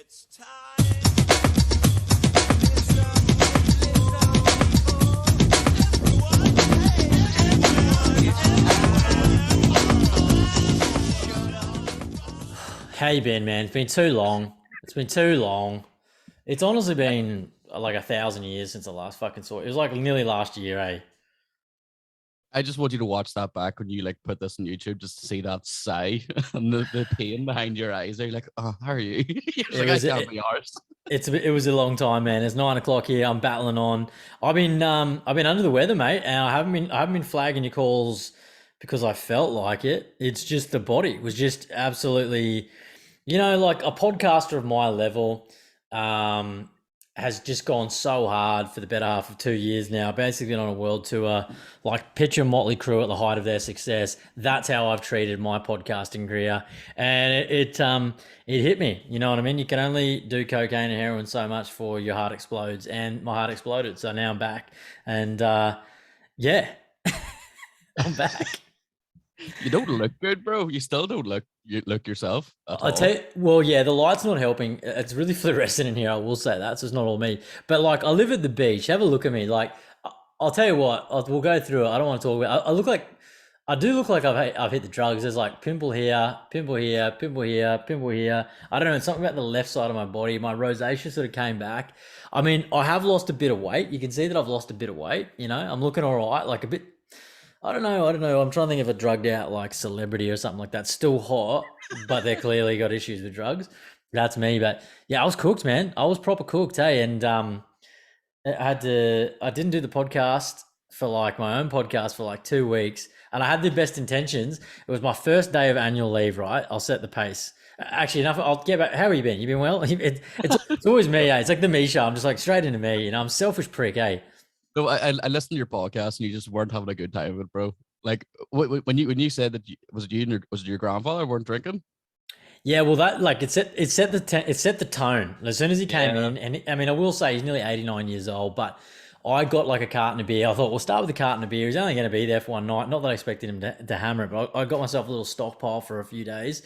It's time. How you been, man? It's been too long. It's been too long. It's honestly been like 1,000 years since I last fucking saw it. It was like nearly last year, eh? I just want you to watch that back when you like put this on YouTube just to see that sigh and the pain behind your eyes. They're like, oh, how are you? You're It like, was I can't be ours. it was a long time, man. It's 9 o'clock here. I'm battling on. I've been under the weather, mate, and I haven't been flagging your calls because I felt like it. It's just the body was just absolutely, like a podcaster of my level. Um, has just gone so hard for the better half of 2 years now, basically on a world tour, like picture Motley Crue at the height of their success. That's how I've treated my podcasting career. And it hit me, you know what I mean? You can only do cocaine and heroin so much before your heart explodes, and my heart exploded. So now I'm back and, yeah, I'm back. You don't look good, bro. You still don't look yourself at I all. tell you, well, yeah, the light's not helping. It's really fluorescent in here. I will say that, so it's not all me. But like, I live at the beach. Have a look at me. Like, I'll tell you what. We'll go through it. I don't want to talk about. I look like, I do look like I've hit the drugs. There's like pimple here, pimple here, pimple here, pimple here. I don't know. It's something about the left side of my body. My rosacea sort of came back. I mean, I have lost a bit of weight. You can see that I've lost a bit of weight. I'm looking all right. Like a bit. I don't know. I'm trying to think of a drugged out like celebrity or something like that. Still hot, but they're clearly got issues with drugs. That's me. But yeah, I was cooked, man. I was proper cooked, hey. And I didn't do the podcast for like my own podcast for like 2 weeks, and I had the best intentions. It was my first day of annual leave, right? I'll set the pace. Actually, enough. I'll get back. How have you been? You been well? It's always me, eh? It's like the me show. I'm just like straight into me. I'm a selfish prick, eh? No, I listened to your podcast and you just weren't having a good time with it, bro. Like when you said that was it you and was it your grandfather weren't drinking? Yeah, well, that like it set the tone as soon as he came Yeah. in, and I mean, I will say he's nearly 89 years old, but I got like a carton of beer. I thought we'll start with a carton of beer. He's only going to be there for one night. Not that I expected him to hammer it, but I got myself a little stockpile for a few days.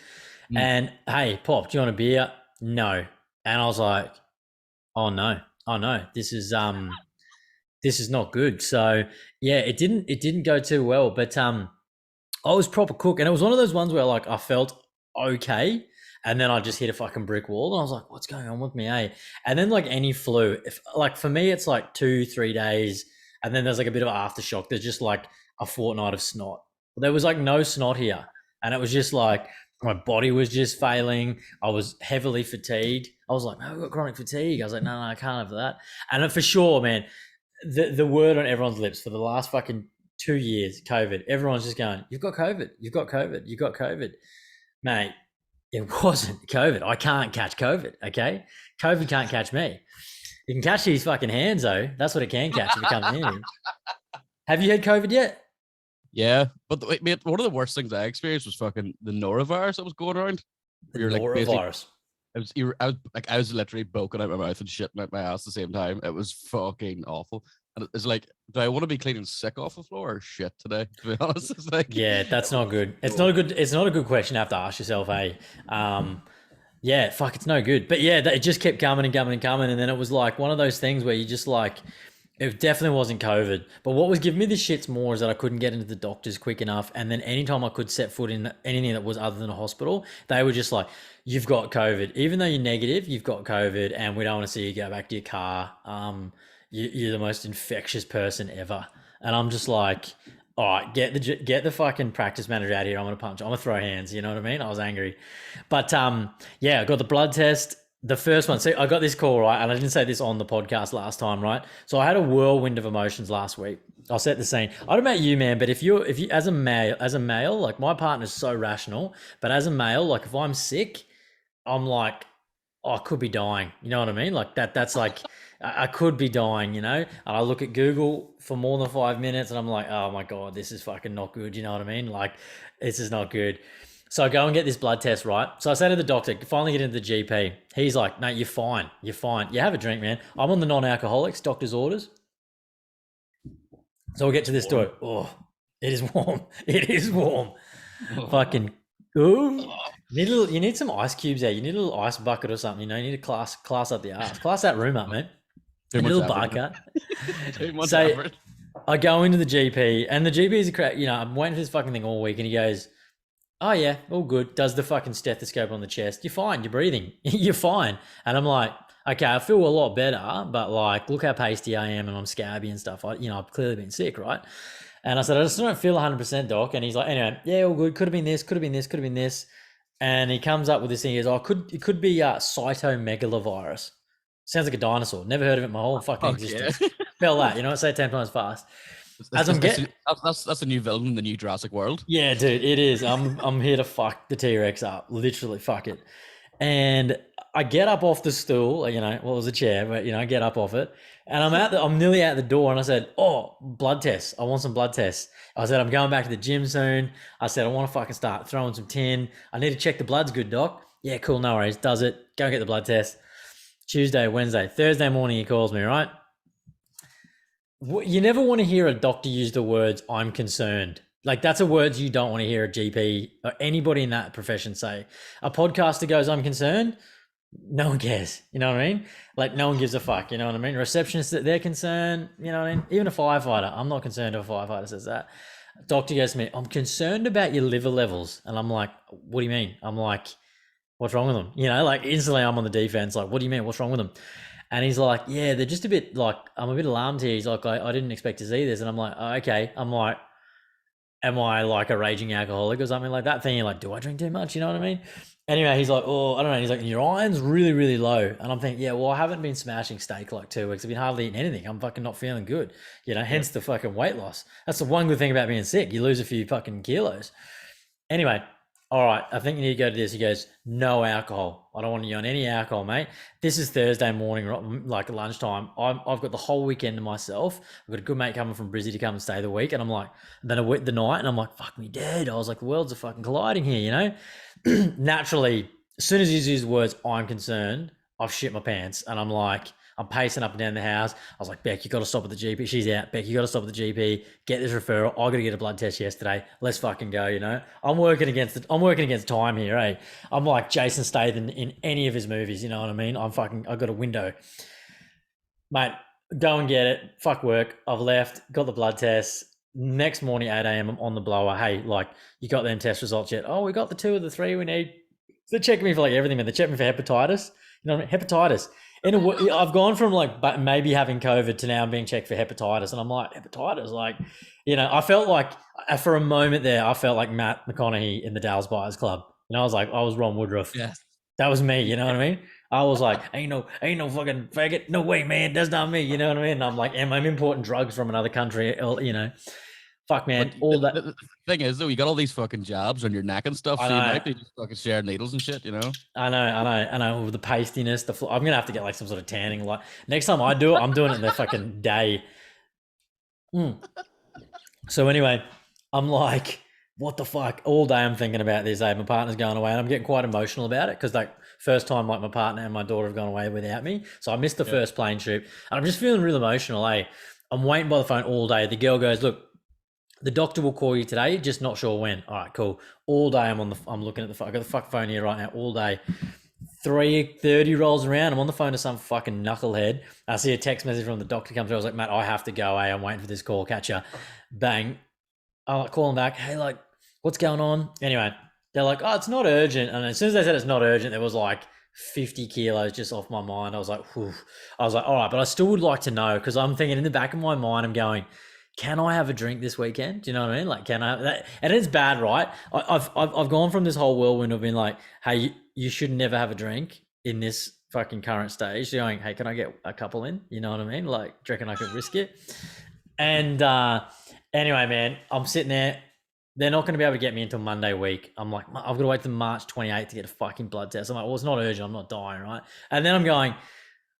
Mm. And hey, Pop, do you want a beer? No. And I was like, oh no, this is not good. So yeah, it didn't go too well, but I was proper cook, and it was one of those ones where like I felt okay, and then I just hit a fucking brick wall, and I was like, "What's going on with me?" Eh? And then like any flu, if like for me, it's like 2-3 days, and then there's like a bit of aftershock. There's just like a fortnight of snot. There was like no snot here, and it was just like my body was just failing. I was heavily fatigued. I was like, "No, I've got chronic fatigue." I was like, "No, I can't have that." And for sure, man, the word on everyone's lips for the last fucking 2 years, COVID. Everyone's just going, "You've got COVID. You've got COVID. You've got COVID." Mate, it wasn't COVID. I can't catch COVID, okay? COVID can't catch me. You can catch these fucking hands, though. That's what it can catch if it comes in. Have you had COVID yet? Yeah, but mate, one of the worst things I experienced was fucking the norovirus that was going around. The You're like basically, norovirus. I was literally boking out my mouth and shitting out my ass at the same time. It was fucking awful. And it's like, do I want to be cleaning sick off the floor or shit today? To be honest, it's like, Yeah, that's not good. It's not a good question to have to ask yourself, eh? Yeah, fuck, it's no good. But yeah, it just kept coming and coming and coming, and then it was like one of those things where you just like, it definitely wasn't COVID. But what was giving me the shits more is that I couldn't get into the doctors quick enough, and then anytime I could set foot in anything that was other than a hospital, they were just like, "You've got COVID, even though you're negative. You've got COVID, and we don't want to see you go back to your car. You're the most infectious person ever." And I'm just like, all right, get the fucking practice manager out here. I'm gonna punch. I'm gonna throw hands. You know what I mean? I was angry, but yeah, I got the blood test. The first one. See, I got this call, right, and I didn't say this on the podcast last time, right? So I had a whirlwind of emotions last week. I'll set the scene. I don't know about you, man, but if you as a male, like my partner's so rational, but as a male, like if I'm sick, I'm like, oh, I could be dying. You know what I mean? Like that's like I could be dying, And I look at Google for more than 5 minutes and I'm like, oh my God, this is fucking not good. You know what I mean? Like, this is not good. So I go and get this blood test, right? So I say to the doctor, finally get into the GP. He's like, no, you're fine. You're fine. You have a drink, man. I'm on the non-alcoholics, doctor's orders. So we'll get to this story. Oh, it is warm. It is warm. Fucking, ooh. You need some ice cubes there. You need a little ice bucket or something. You know, you need to class up the ass. Class that room up, man. Too A much little effort. bar cut. Too much So effort. I go into the GP, and the GP is a crap. You know, I'm waiting for this fucking thing all week, and he goes, "Oh yeah, all good." Does the fucking stethoscope on the chest. You're fine. You're breathing. You're fine. And I'm like, okay, I feel a lot better, but like, look how pasty I am, and I'm scabby and stuff. I've clearly been sick, right? And I said, I just don't feel 100%, doc. And he's like, anyway, yeah, all good. Could have been this. Could have been this. Could have been this. And he comes up with this thing. He goes, oh, it could be cytomegalovirus. Sounds like a dinosaur. Never heard of it my whole fucking existence. Yeah. Spell that. You know, say it 10 times fast. As I'm getting, that's a new villain in the new Jurassic World. yeah, dude, it is. I'm here to fuck the T-Rex up. Literally, fuck it. And I get up off the stool. You know, well, it was a chair, but you know, I get up off it, and I'm nearly out the door. And I said, "Oh, blood tests. I want some blood tests." I said, "I'm going back to the gym soon." I said, "I want to fucking start throwing some tin. I need to check the blood's good, doc." Yeah, cool, no worries. Does it? Go get the blood test. Tuesday, Wednesday, Thursday morning, he calls me. Right. You never want to hear a doctor use the words "I'm concerned." Like that's a words you don't want to hear a GP or anybody in that profession say. A podcaster goes, "I'm concerned." No one cares. You know what I mean? Like no one gives a fuck. You know what I mean? Receptionists that they're concerned. You know what I mean? Even a firefighter. I'm not concerned if a firefighter says that. Doctor goes to me, "I'm concerned about your liver levels," and I'm like, "What do you mean?" I'm like, "What's wrong with them?" You know, like instantly I'm on the defense. Like, "What do you mean? What's wrong with them?" And he's like, "Yeah, they're just a bit like I'm a bit alarmed here." He's like, I didn't expect to see this," and I'm like, oh, "Okay." I'm like, am I like a raging alcoholic or something like that? Thinking like, do I drink too much? You know what I mean? Anyway, he's like, oh, I don't know. He's like, your iron's really, really low. And I'm thinking, yeah, well, I haven't been smashing steak like 2 weeks. I've been hardly eating anything. I'm fucking not feeling good. You know, hence the fucking weight loss. That's the one good thing about being sick. You lose a few fucking kilos. Anyway, all right, I think you need to go to this. He goes, no alcohol. I don't want you on any alcohol, mate. This is Thursday morning, like lunchtime. I've got the whole weekend to myself. I've got a good mate coming from Brizzy to come and stay the week. And I'm like, and then I went the night and I'm like, fuck me dead. I was like, the worlds are fucking colliding here, you know? Naturally, as soon as he uses the words, I'm concerned, I've shit my pants. And I'm like, I'm pacing up and down the house. I was like, Beck, you got to stop at the GP. She's out. Beck, you got to stop at the GP. Get this referral. I got to get a blood test yesterday. Let's fucking go. You know, I'm working against time here. Eh? I'm like Jason Statham in any of his movies. You know what I mean? I got a window, mate. Go and get it. Fuck work. I've left. Got the blood test. Next morning, 8 a.m. I'm on the blower. Hey, like, you got them test results yet? Oh, we got the 2 of the 3 we need. They're checking me for like everything, man. They check me for hepatitis. You know what I mean? Hepatitis. I've gone from like maybe having COVID to now being checked for hepatitis, and I'm like, hepatitis, like, you know, I felt like for a moment there, I felt like Matt McConaughey in the Dallas Buyers Club. You know, I was like, I was Ron Woodruff. Yeah. That was me. You know what I mean? I was like, ain't no fucking faggot. No way, man. That's not me. You know what I mean? And I'm like, I'm importing drugs from another country. You know, fuck, man. But All that. the thing is, though, you got all these fucking jabs on your neck and stuff, so you might be just fucking sharing needles and shit, you know? I know. The pastiness, I'm gonna have to get like some sort of tanning. Like next time I do it, I'm doing it in the fucking day. So anyway, I'm like, what the fuck? All day I'm thinking about this. My partner's going away, and I'm getting quite emotional about it because like first time like my partner and my daughter have gone away without me, so I missed the first plane trip, and I'm just feeling real emotional. I'm waiting by the phone all day. The girl goes, look, the doctor will call you today, just not sure when. All right, cool. All day I'm looking at I got the fuck phone here right now all day. 3:30 rolls around. I'm on the phone to some fucking knucklehead. I see a text message from the doctor come through. I was like, Matt, I have to go. I'm waiting for this call. Catch ya. Bang. I call them back. Hey, like, what's going on? Anyway, they're like, oh, it's not urgent. And as soon as they said it's not urgent, there was like 50 kilos just off my mind. I was like, whew. I was like, all right, but I still would like to know because I'm thinking in the back of my mind, I'm going, can I have a drink this weekend? Do you know what I mean? Like, can I have that? And it's bad, right? I've gone from this whole whirlwind of being like, hey, you should never have a drink in this fucking current stage. You're going, hey, can I get a couple in? You know what I mean? Like, do you reckon I could risk it? And anyway, man, I'm sitting there. They're not going to be able to get me until Monday week. I'm like, I've got to wait till March 28th to get a fucking blood test. I'm like, well, it's not urgent. I'm not dying, right? And then I'm going,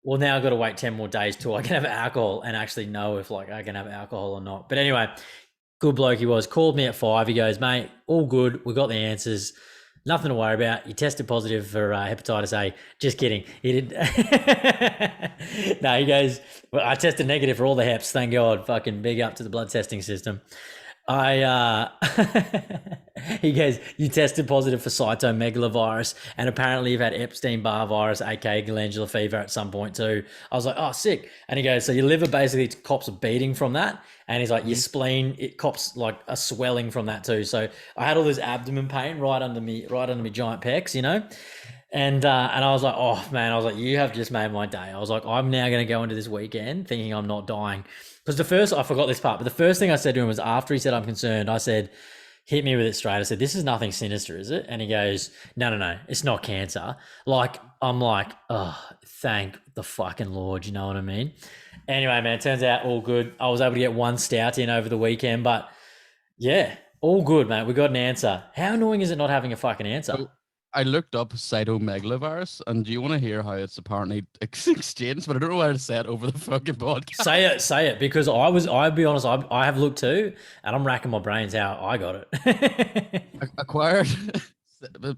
well, now I've got to wait 10 more days till I can have alcohol and actually know if like I can have alcohol or not. But anyway, good bloke he was. Called me at 5. He goes, mate, all good. We got the answers. Nothing to worry about. You tested positive for hepatitis A. Just kidding. He didn't. No, he goes, well, I tested negative for all the heps. Thank God. Fucking big up to the blood testing system. He goes, you tested positive for cytomegalovirus, and apparently you've had Epstein-Barr virus, aka glandular fever, at some point too. I was like, oh, sick. And he goes, so your liver basically cops a beating from that, and he's like, your spleen, it cops like a swelling from that too. So I had all this abdomen pain right under me giant pecs, you know. And I was like, oh man, I was like, you have just made my day. I was like, I'm now going to go into this weekend thinking I'm not dying. Because I forgot this part, but the first thing I said to him was after he said, I'm concerned, I said, hit me with it straight. I said, this is nothing sinister, is it? And he goes, no, it's not cancer. Like, I'm like, oh, thank the fucking Lord, you know what I mean? Anyway, man, turns out all good. I was able to get one stout in over the weekend, but yeah, all good, mate. We got an answer. How annoying is it not having a fucking answer? So, I looked up cytomegalovirus, and do you want to hear how it's apparently exchanged? But I don't know how to say it over the fucking podcast. Say it, because I'll be honest, I have looked too, and I'm racking my brains how I got it. Acquired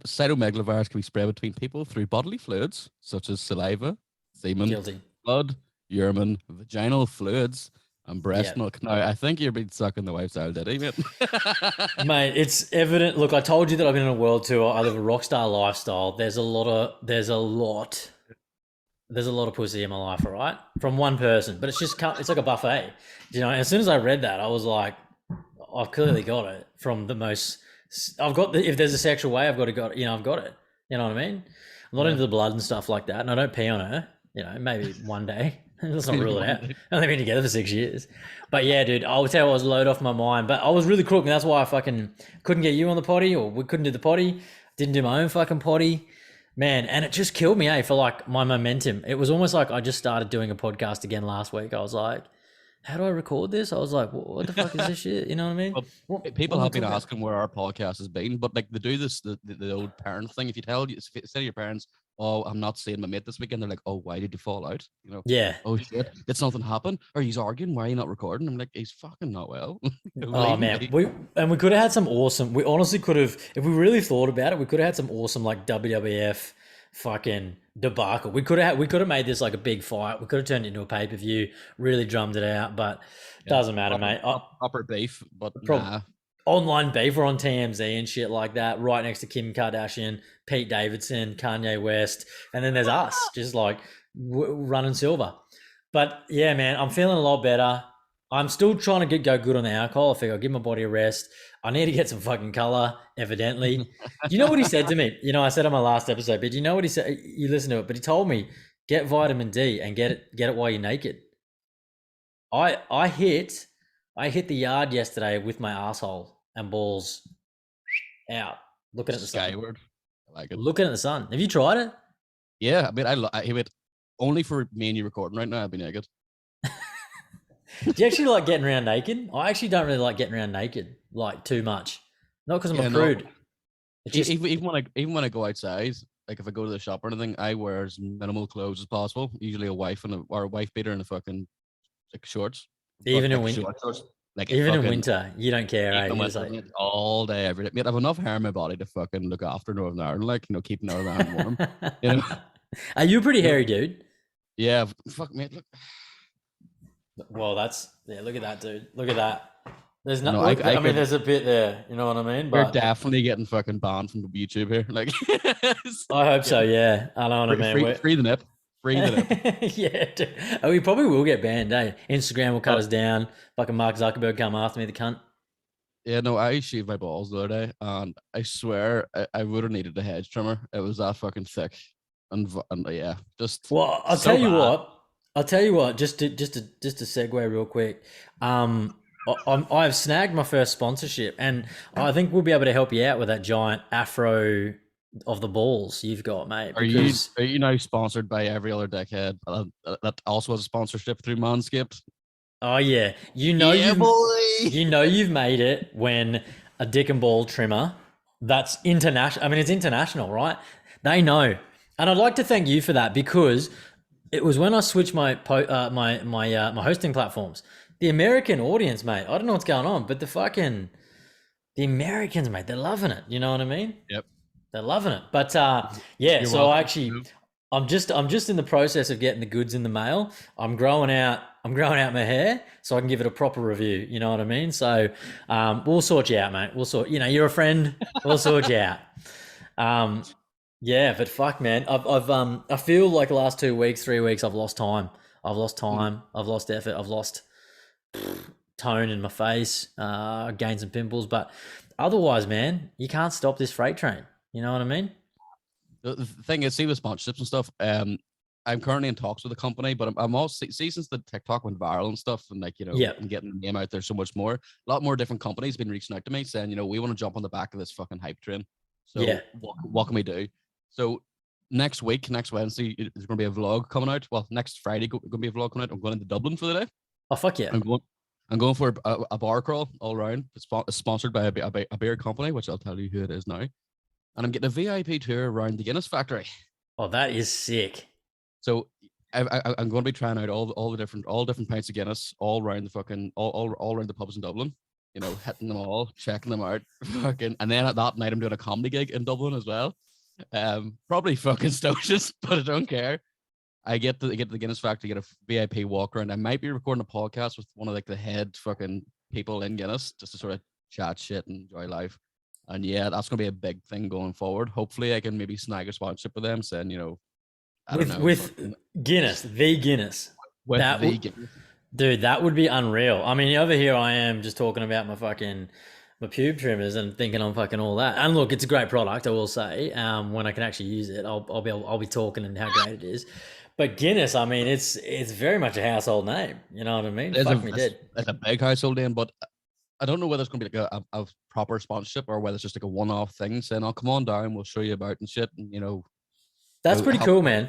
cytomegalovirus can be spread between people through bodily fluids such as saliva, semen, Guilty. blood, urine, vaginal fluids, and breast milk. Now, I think you're being sucking the wife's owl daddy, mate. Mate, it's evident. Look, I told you that I've been on a world tour. I live a rock star lifestyle. There's a lot of pussy in my life, all right? From one person, but it's like a buffet. You know, as soon as I read that, I was like, I've clearly got it from the most. If there's a sexual way, I've got it. I've got it. You know what I mean? I'm not into the blood and stuff like that, and I don't pee on her. You know, maybe one day. Let's not rule it out. Only been together for 6 years. But yeah, dude, I would tell you I was load off my mind. But I was really crook, and that's why I fucking couldn't get you on the potty, or we couldn't do the potty. Didn't do my own fucking potty. Man, and it just killed me, for like my momentum. It was almost like I just started doing a podcast again last week. I was like, how do I record this? I was like, what the fuck is this shit? You know what I mean? Well, people have been asking where our podcast has been, but like they do this, the old parent thing. If you say to your parents, oh, I'm not seeing my mate this weekend, they're like, oh, why did you fall out? You know? Yeah. Oh shit, did something happen? Or he's arguing, why are you not recording? I'm like, he's fucking not well. Oh man, we could have had some awesome. We honestly could have, if we really thought about it, we could have had some awesome like WWF fucking debacle. We could have made this like a big fight. We could have turned it into a pay-per-view, really drummed it out, but doesn't matter, mate. Proper beef, but online beef. We're on TMZ and shit like that, right next to Kim Kardashian, Pete Davidson, Kanye West, and then there's us, just like running silver. But yeah, man, I'm feeling a lot better. I'm still trying to go good on the alcohol. I figure I'll give my body a rest. I need to get some fucking color, evidently. You know what he said to me? You know, I said on my last episode, but you know what he said? You listen to it, but he told me, get vitamin D and get it while you're naked. I hit the yard yesterday with my asshole and balls out, looking at the sun. Skyward. I like it. Looking at the sun. Have you tried it? Yeah, I mean, I mean, only for me and you recording right now, I'd be naked. Do you actually like getting around naked? I actually don't really like getting around naked, like too much. Not because I'm a prude. No. Even when I go outside, like if I go to the shop or anything, I wear as minimal clothes as possible. Usually a wife or a wife beater and a fucking like shorts. Even in winter. Like even in winter, you don't care, right? You're like, all day, every day. Mate, I have enough hair in my body to fucking look after Northern Ireland, like, keep Northern Ireland warm. You know? Are you a pretty hairy dude? Yeah, fuck, mate, look. Well, look at that, dude. Look at that. There's no, I mean, there's a bit there, you know what I mean? But we're definitely getting fucking banned from YouTube here. Like, I hope so, yeah. I know what I mean. Free the nip. Yeah, dude. Oh, we probably will get banned, eh? Instagram will cut us down. Fucking Mark Zuckerberg come after me, the cunt. Yeah, no, I shaved my balls the other day, and I swear I would have needed a hedge trimmer. It was that fucking thick, and yeah, just. Well, I'll tell you what. Just to segue real quick. I've snagged my first sponsorship, and I think we'll be able to help you out with that giant afro of the balls you've got, mate. Are you now sponsored by Every Other Dickhead that also has a sponsorship through Manscaped? Oh yeah, you've made it when a dick and ball trimmer that's international. I mean, it's international, right? They know, and I'd like to thank you for that, because it was when I switched my my hosting platforms. The American audience, mate, I don't know what's going on, but the Americans, mate, they're loving it. You know what I mean? Yep. They're loving it. But yeah, so I'm just in the process of getting the goods in the mail. I'm growing out I'm growing out my hair so I can give it a proper review. You know what I mean? So we'll sort you out, mate. We'll sort. You know, you're a friend. We'll sort you out. Um, yeah, but fuck, man. I feel like the last 2 weeks, 3 weeks, I've lost time. I've lost Mm. time. I've lost effort. I've lost tone in my face. Gained some pimples, but otherwise, man, you can't stop this freight train. You know what I mean? The thing is, see with sponsorships and stuff. I'm currently in talks with a company, but I'm also see since the TikTok went viral and stuff, and like Yep. I'm getting the name out there so much more. A lot more different companies been reaching out to me saying, we want to jump on the back of this fucking hype train. Yeah. So what can we do? So next week, next Wednesday, there's going to be a vlog coming out. Well, next Friday, going to be a vlog coming out. I'm going into Dublin for the day. Oh fuck yeah. I'm going for a bar crawl all around. It's sponsored by a beer company, which I'll tell you who it is now. And I'm getting a VIP tour around the Guinness factory. Oh, that is sick. So I'm going to be trying out all different pints of Guinness all around the fucking all around the pubs in Dublin. Hitting them all, checking them out, fucking. And then at that night, I'm doing a comedy gig in Dublin as well. Probably fucking stocious, but I don't care. I get to the Guinness factory, get a VIP walk around. I might be recording a podcast with one of like the head fucking people in Guinness just to sort of chat shit and enjoy life. And yeah, that's gonna be a big thing going forward. Hopefully, I can maybe snag a sponsorship with them, saying I don't know With Guinness, the Guinness. with That the would, Guinness. dude, that would be unreal. I mean, over here I am just talking about my pube trimmers and thinking I'm fucking all that. And look, it's a great product, I will say. When I can actually use it, I'll be talking and how great it is. But Guinness, I mean, it's very much a household name. You know what I mean? Fuck me dead. It's a big household name, but I don't know whether it's gonna be like a proper sponsorship or whether it's just like a one-off thing saying, "I'll come on down, we'll show you about and shit," and That's pretty cool, man.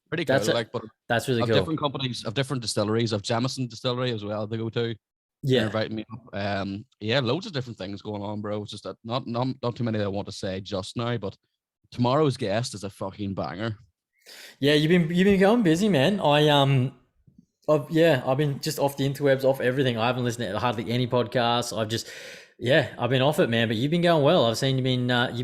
pretty cool. That's But that's really of cool. different companies, of different distilleries, of Jameson Distillery as well. They go to. They're Yeah. inviting me up. Yeah, loads of different things going on, bro. It's just that not too many that I want to say just now, but tomorrow's guest is a fucking banger. Yeah, you've been going busy, man. I've been just off the interwebs, off everything. I haven't listened to hardly any podcasts. I've been off it, man. But you've been going well. I've seen you've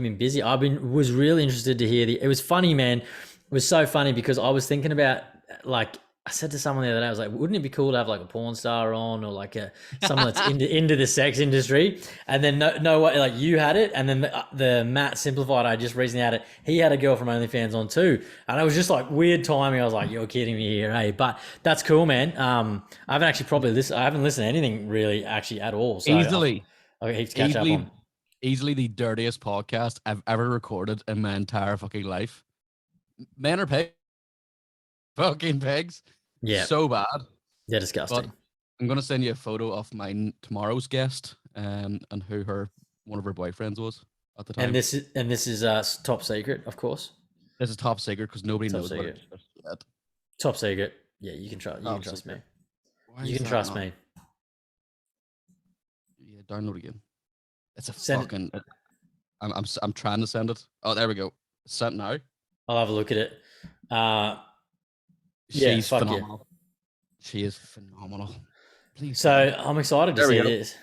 been busy. Was really interested to hear it was funny, man. It was so funny because I was thinking about like I said to someone the other day, I was like, wouldn't it be cool to have like a porn star on or like someone that's into the sex industry? And then no way, like you had it, and then the Matt Simplified, I just recently had it. He had a girl from OnlyFans on too, and it was just like weird timing. I was like, you're kidding me here, hey? But that's cool, man. I haven't actually I haven't listened to anything really actually at all. So Easily, I heaps to catch up on. easily the dirtiest podcast I've ever recorded in my entire fucking life. Men are pigs, fucking pigs. Yeah, So bad. yeah, But disgusting. I'm gonna send you a photo of tomorrow's guest, and who one of her boyfriends was at the time. And this is top secret, of course. This is top secret because nobody Top knows about it secret. just yet. Top secret. Yeah, you can trust. You Top can trust me. secret. Why You is can that trust not- me. Yeah, download again. It's a Send it. fucking. I'm trying to send it. Oh, there we go. Sent now. I'll have a look at it. Yeah, She's fuck yeah. phenomenal. She is phenomenal. Please. So I'm excited to There we see go. this.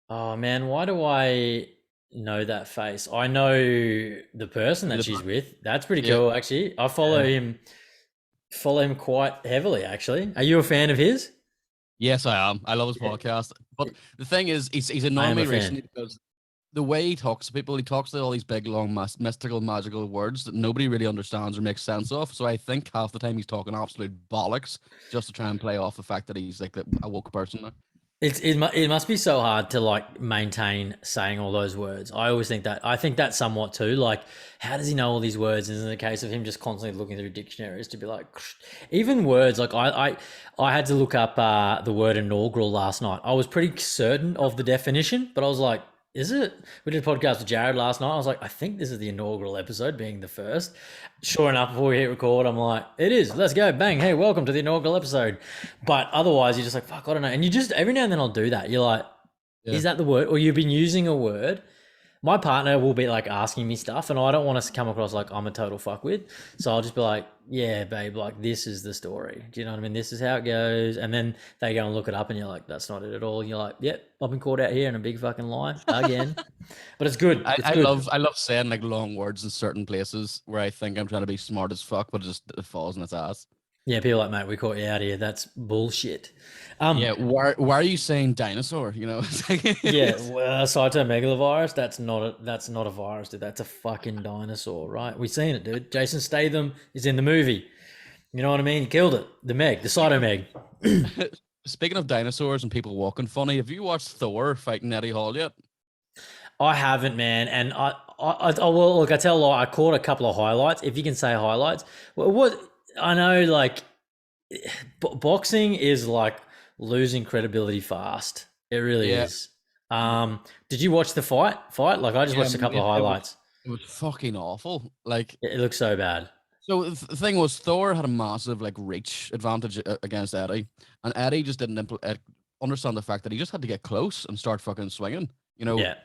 Oh man, why do I know that face? I know the person that The she's per- with. That's pretty Yeah. cool, actually. I follow him quite heavily, actually. Are you a fan of his? Yes, I am. I love his Yeah. podcast. But the thing is, he's I annoying am me a fan. recently because the way he talks to people, he talks to all these big, long, mystical, magical words that nobody really understands or makes sense of. So I think half the time he's talking absolute bollocks just to try and play off the fact that he's like a woke person now. It must be so hard to like maintain saying all those words. I always think that. I think that somewhat too. Like, how does he know all these words? Isn't it a case of him just constantly looking through dictionaries to be like, even words like I had to look up the word inaugural last night. I was pretty certain of the definition, but I was like, is it? We did a podcast with Jared last night. I was like, I think this is the inaugural episode, being the first. Sure enough, before we hit record, I'm like, it is. Let's go. Bang. Hey, welcome to the inaugural episode. But otherwise, you're just like, fuck, I don't know. And you just, every now and then I'll do that. You're like, Yeah. is that the word? Or you've been using a word. My partner will be like asking me stuff, and I don't want us to come across like I'm a total fuckwit. So I'll just be like, yeah, babe, like this is the story. Do you know what I mean? This is how it goes. And then they go and look it up, and you're like, that's not it at all. And you're like, yep, I've been caught out here in a big fucking lie again. But it's good. It's I good. love saying like long words in certain places where I think I'm trying to be smart as fuck, but it falls in its ass. Yeah, people are like, mate, we caught you out here. That's bullshit. Yeah, why are you saying dinosaur? You know, Yeah, well, Cytomegalovirus. That's not a virus, dude. That's a fucking dinosaur, right? We seen it, dude. Jason Statham is in the movie. You know what I mean? He killed it. The Meg, the Cytomeg. Speaking of dinosaurs and people walking funny, have you watched Thor fighting Eddie Hall yet? I haven't, man, and well, look, I tell a lie. I caught a couple of highlights, if you can say highlights. What I know, like boxing is like losing credibility fast. It really Yeah, is. Did you watch the fight? Fight? Like I just yeah, watched a man, couple of highlights. it was fucking awful. Like, It looks so bad. so the thing was, Thor had a massive like reach advantage against Eddie, and Eddie just didn't understand the fact that he just had to get close and start fucking swinging. You know, Yeah,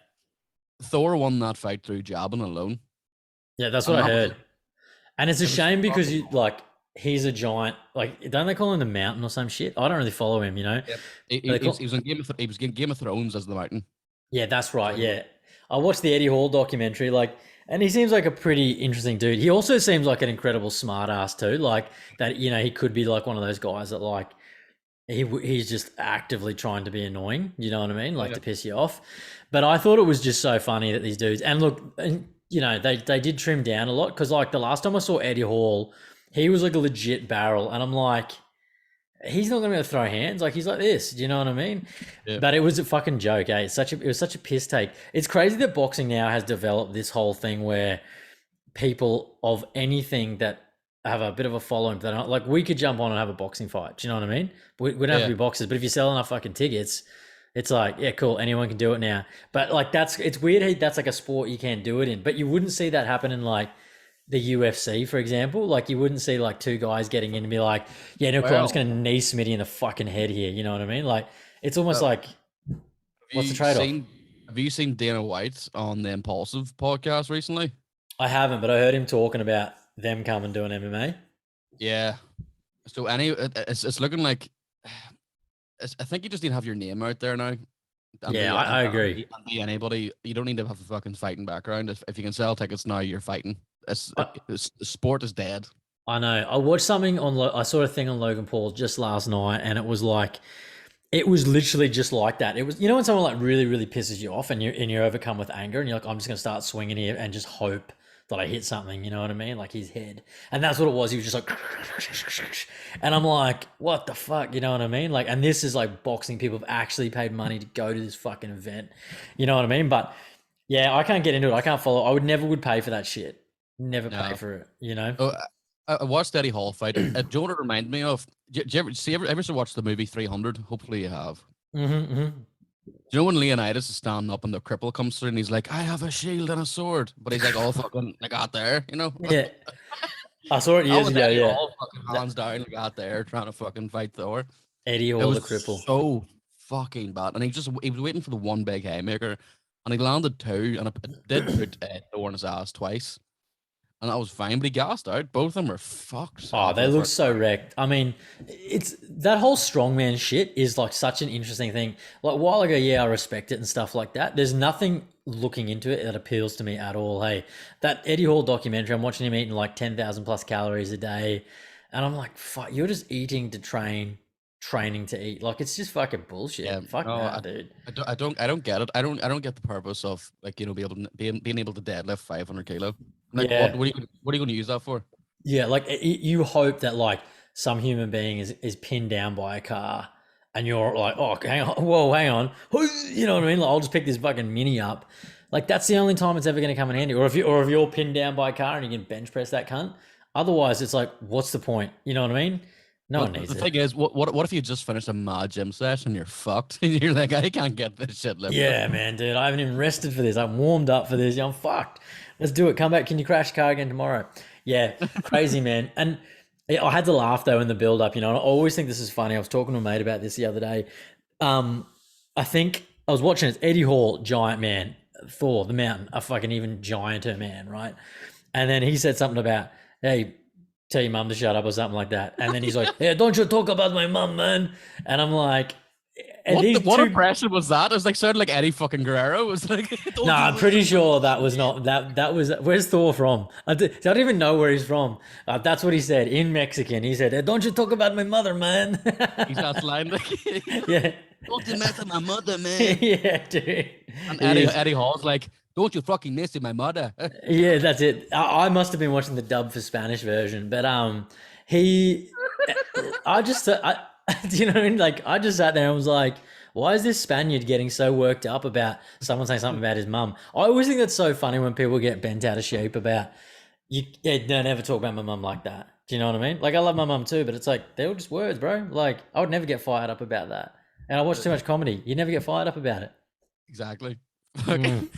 Thor won that fight through jabbing alone, yeah, that's and what I that was heard. And it's a it was shame because fucking you like he's a giant. Like, don't they call him the Mountain or some shit? I don't really follow him, you know. Yep. But they He call, was in he was in Game of Thrones as the Mountain. yeah, that's right. So he was, Yeah, I watched the Eddie Hall documentary. Like, and he seems like a pretty interesting dude. He also seems like an incredible smart ass too. Like that, you know, he could be like one of those guys that like he's just actively trying to be annoying. You know what I mean? oh Like yeah, to piss you off. But I thought it was just so funny that these dudes and look, and you know, they did trim down a lot because like the last time I saw Eddie Hall, he was like a legit barrel, and I'm like, he's not gonna be able to throw hands. Like he's like this. Do you know what I mean? yeah, But it was a fucking joke, eh? It was such a piss take. It's crazy that boxing now has developed this whole thing where people of anything that have a bit of a following, that are, like we could jump on and have a boxing fight. Do you know what I mean? We don't have to yeah. be boxers, but if you sell enough fucking tickets, it's like, yeah, cool, anyone can do it now. But like it's weird how that's like a sport you can't do it in. But you wouldn't see that happen in like the UFC, for example. Like you wouldn't see like two guys getting in and be like, yeah, no, cool, I'm just Well, gonna knee Smitty in the fucking head here. You know what I mean? Like it's almost uh, like, what's the trade off? have you seen Dana White on the Impulsive podcast recently? I haven't, but I heard him talking about them coming doing MMA. Yeah. So it's looking like I think you just need to have your name out there now. And Yeah, I agree. and be anybody. You don't need to have a fucking fighting background. If you can sell tickets now, you're fighting. The sport is dead. I know. I watched something on. I saw a thing on Logan Paul just last night, and it was like, it was literally just like that. It was, you know, when someone like really, really pisses you off, and you're overcome with anger, and you're like, I'm just gonna start swinging here and just hope that I hit something. You know what I mean? Like his head, and that's what it was. He was just like, and I'm like, what the fuck? You know what I mean? Like, and this is like boxing. People have actually paid money to go to this fucking event. You know what I mean? But yeah, I can't get into it. I can't follow. I would pay for that shit. Never pay No. for it. You know? Oh, I watched Eddie Hall fight. Do you know what it reminded me of? Do you ever watch the movie 300? Hopefully you have. Mm-hmm, mm-hmm. Do you know when Leonidas is standing up and the cripple comes through and he's like, I have a shield and a sword, but he's like all fucking like out there, you know? Yeah, I saw it I years was ago. Eddie Yeah, Hall fucking hands down like out there trying to fucking fight Thor. Eddie It Hall, the was cripple. so fucking bad. And he was waiting for the one big haymaker and he landed two and it did put Thor in his ass twice. And that was fine, but he gassed out. Both of them were fucked Oh, after they the look first so round. wrecked. I mean, it's that whole strongman shit is like such an interesting thing. Like a while ago, yeah, I respect it and stuff like that. There's nothing looking into it that appeals to me at all. Hey, that Eddie Hall documentary, I'm watching him eating like 10,000 plus calories a day. And I'm like, fuck, you're just eating to train, training to eat. Like, it's just fucking Yeah, bullshit. Fuck no, that, dude. I don't get it. I don't get the purpose of like be able to being able to deadlift 500 kilo. Like Yeah. what are you going to use that for? Yeah, like you hope that like some human being is pinned down by a car, and you're like, oh, hang on, whoa, hang on, you know what I mean? Like, I'll just pick this fucking mini up. Like that's the only time it's ever going to come in handy. Or if you're pinned down by a car and you can bench press that cunt. Otherwise, it's like, what's the point? You know what I mean? No Well, one needs the it. thing is, what if you just finished a mad gym session and you're fucked and you're like, I can't get this shit lifted. Yeah, man, dude, I haven't even rested for this. I'm warmed up for this. I'm fucked. Let's do it. Come back. Can you crash the car again tomorrow? Yeah, crazy, man. And I had to laugh though in the build up. You know, and I always think this is funny. I was talking to a mate about this the other day. I think I was watching it. Eddie Hall, giant man, Thor, the Mountain, a fucking even gianter man, right? And then he said something about, hey, tell your mum to shut up or something like that. And then he's like, yeah, don't you talk about my mum, man. And I'm like, What impression was that? It was like sounded like Eddie fucking Guerrero. It was like, No, I'm pretty sure that was not that. That was where's Thor from? I don't even know where he's from. That's what he said in Mexican. He said, "Don't you talk about my mother, man." He's that line like, Yeah, don't you mess with my mother, man. yeah, dude. And Eddie Hall's like, don't you fucking mess with my mother. Yeah, that's it. I must have been watching the dub for Spanish version, but he, I just, you know, like I just sat there and was like, why is this Spaniard getting so worked up about someone saying something about his mum? I always think that's so funny when people get bent out of shape about you. Yeah, don't ever talk about my mum like that. Do you know what I mean? Like I love my mum too, but it's like they were just words, bro. Like I would never get fired up about that. And I watch too much comedy. You never get fired up about it. Exactly. Mm.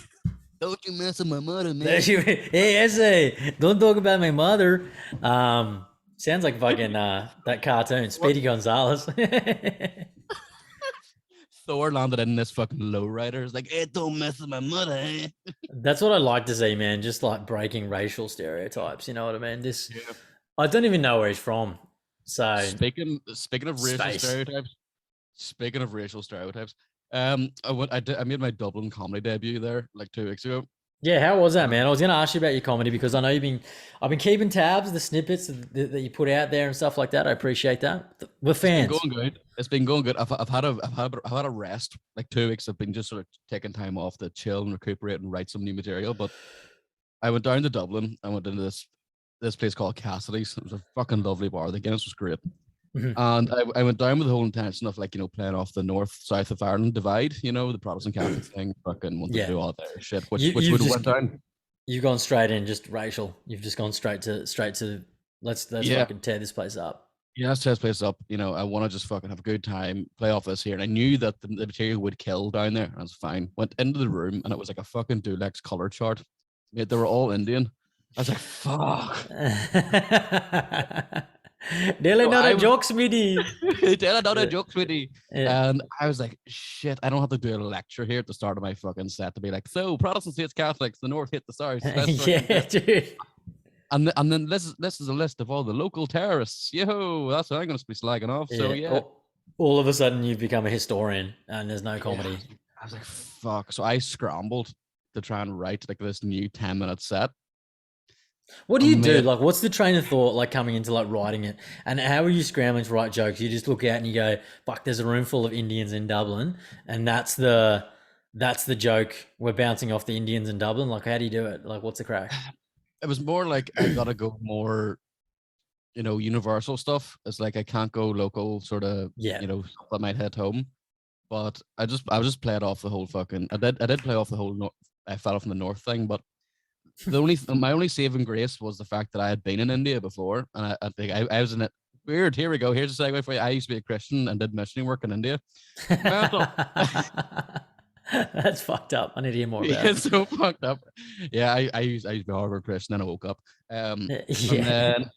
Don't you mess with my mother, man. Hey, essay, don't talk about my mother. Sounds like fucking that cartoon, Speedy Gonzalez. Thor landed in this fucking lowrider. It's like, hey, don't mess with my mother, eh? That's what I like to see, man. Just like breaking racial stereotypes. You know what I mean? I don't even know where he's from. So speaking of racial Space. stereotypes. Speaking of racial stereotypes, I made my Dublin comedy debut there like 2 weeks ago. Yeah, how was that, man? I was going to ask you about your comedy because I know I've been keeping tabs, the snippets that you put out there and stuff like that. I appreciate that. We're fans. It's been going good. I've had a rest like 2 weeks. I've been just sort of taking time off to chill and recuperate and write some new material. But I went down to Dublin. I went into this place called Cassidy's. It was a fucking lovely bar. The Guinness was great. Mhm. And I went down with the whole intention of like, you know, playing off the north-south of Ireland divide, you know, the Protestant Catholic thing, fucking wanted to do all that shit, which would have went down. You've gone straight in, just racial. You've just gone straight to let's fucking tear this place up. Yeah, let's tear this place up. You know, I want to just fucking have a good time, play off this here. And I knew that the material would kill down there, and it's fine. Went into the room, and it was like a fucking Dulux color chart. Mate, they were all Indian. I was like, fuck. Nearly not a joke, Smitty. Not a joke, Smitty. Yeah. And I was like, shit, I don't have to do a lecture here at the start of my fucking set to be like, so Protestants hate Catholics, the North hit the South. Yeah, dude. And then this is a list of all the local terrorists. Yo, that's what I'm going to be slagging off. So yeah. All of a sudden you've become a historian and there's no comedy. Yeah. I was like, fuck. So I scrambled to try and write like this new 10-minute set. What do you do? Like, what's the train of thought like coming into like writing it? And how are you scrambling to write jokes? You just look out and you go, fuck, there's a room full of Indians in Dublin. And that's the joke. We're bouncing off the Indians in Dublin. Like, how do you do it? Like, what's the crack? It was more like I gotta go more, you know, universal stuff. It's like I can't go local sort of, you know, stuff that might hit home. But I just played off the whole fucking. I did play off the whole. I fell off in the north thing, but my only saving grace was the fact that I had been in India before, and I think I was in it. Weird. Here we go. Here's a segue for you. I used to be a Christian and did missionary work in India. That's fucked up. I need to hear more about it. It's so fucked up. Yeah, I used to be a Harvard Christian, and I woke up. And then,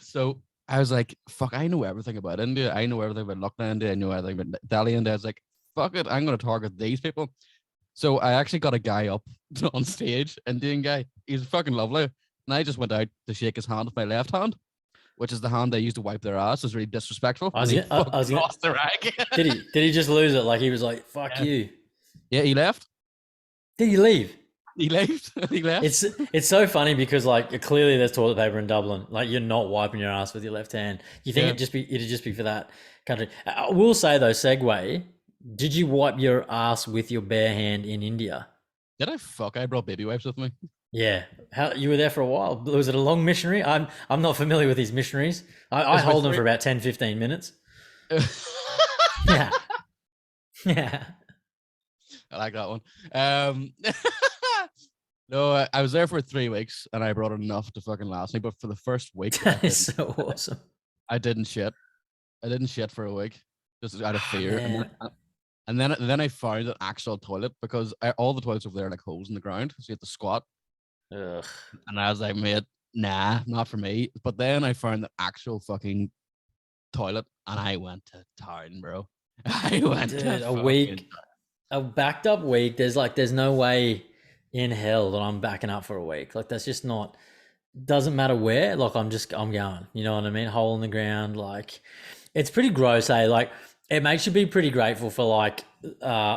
so I was like, fuck, I know everything about India. I know everything about Lucknow, India. I know everything about Delhi, India. I was like, fuck it, I'm going to target these people. So I actually got a guy up on stage, Indian guy. He's fucking lovely. And I just went out to shake his hand with my left hand, which is the hand they used to wipe their ass. It's really disrespectful. Lost the rag. Did he just lose it? Like he was like, fuck you. Yeah, he left. Did he leave? He left. He left. It's so funny because like clearly there's toilet paper in Dublin. Like you're not wiping your ass with your left hand. You think it'd just be for that country. I will say though, segue. Did you wipe your ass with your bare hand in India? Did I? Fuck, I brought baby wipes with me. Yeah. How you were there for a while? Was it a long missionary? I'm not familiar with these missionaries. I hold them for about 10, 15 minutes. Yeah. Yeah. I like that one. No, I was there for 3 weeks and I brought enough to fucking last me. But for the first week, that is so awesome. I didn't shit. I didn't shit for a week just out of fear. And then I found an actual toilet because all the toilets over there are like holes in the ground, so you have to squat. Ugh. And I was like, mate, nah, not for me. But then I found the actual fucking toilet, and I went to town, bro. I went to a week, a backed up week. There's no way in hell that I'm backing up for a week. Like that's just not. Doesn't matter where. Like I'm going. You know what I mean? Hole in the ground. Like it's pretty gross. Like It makes you be pretty grateful for like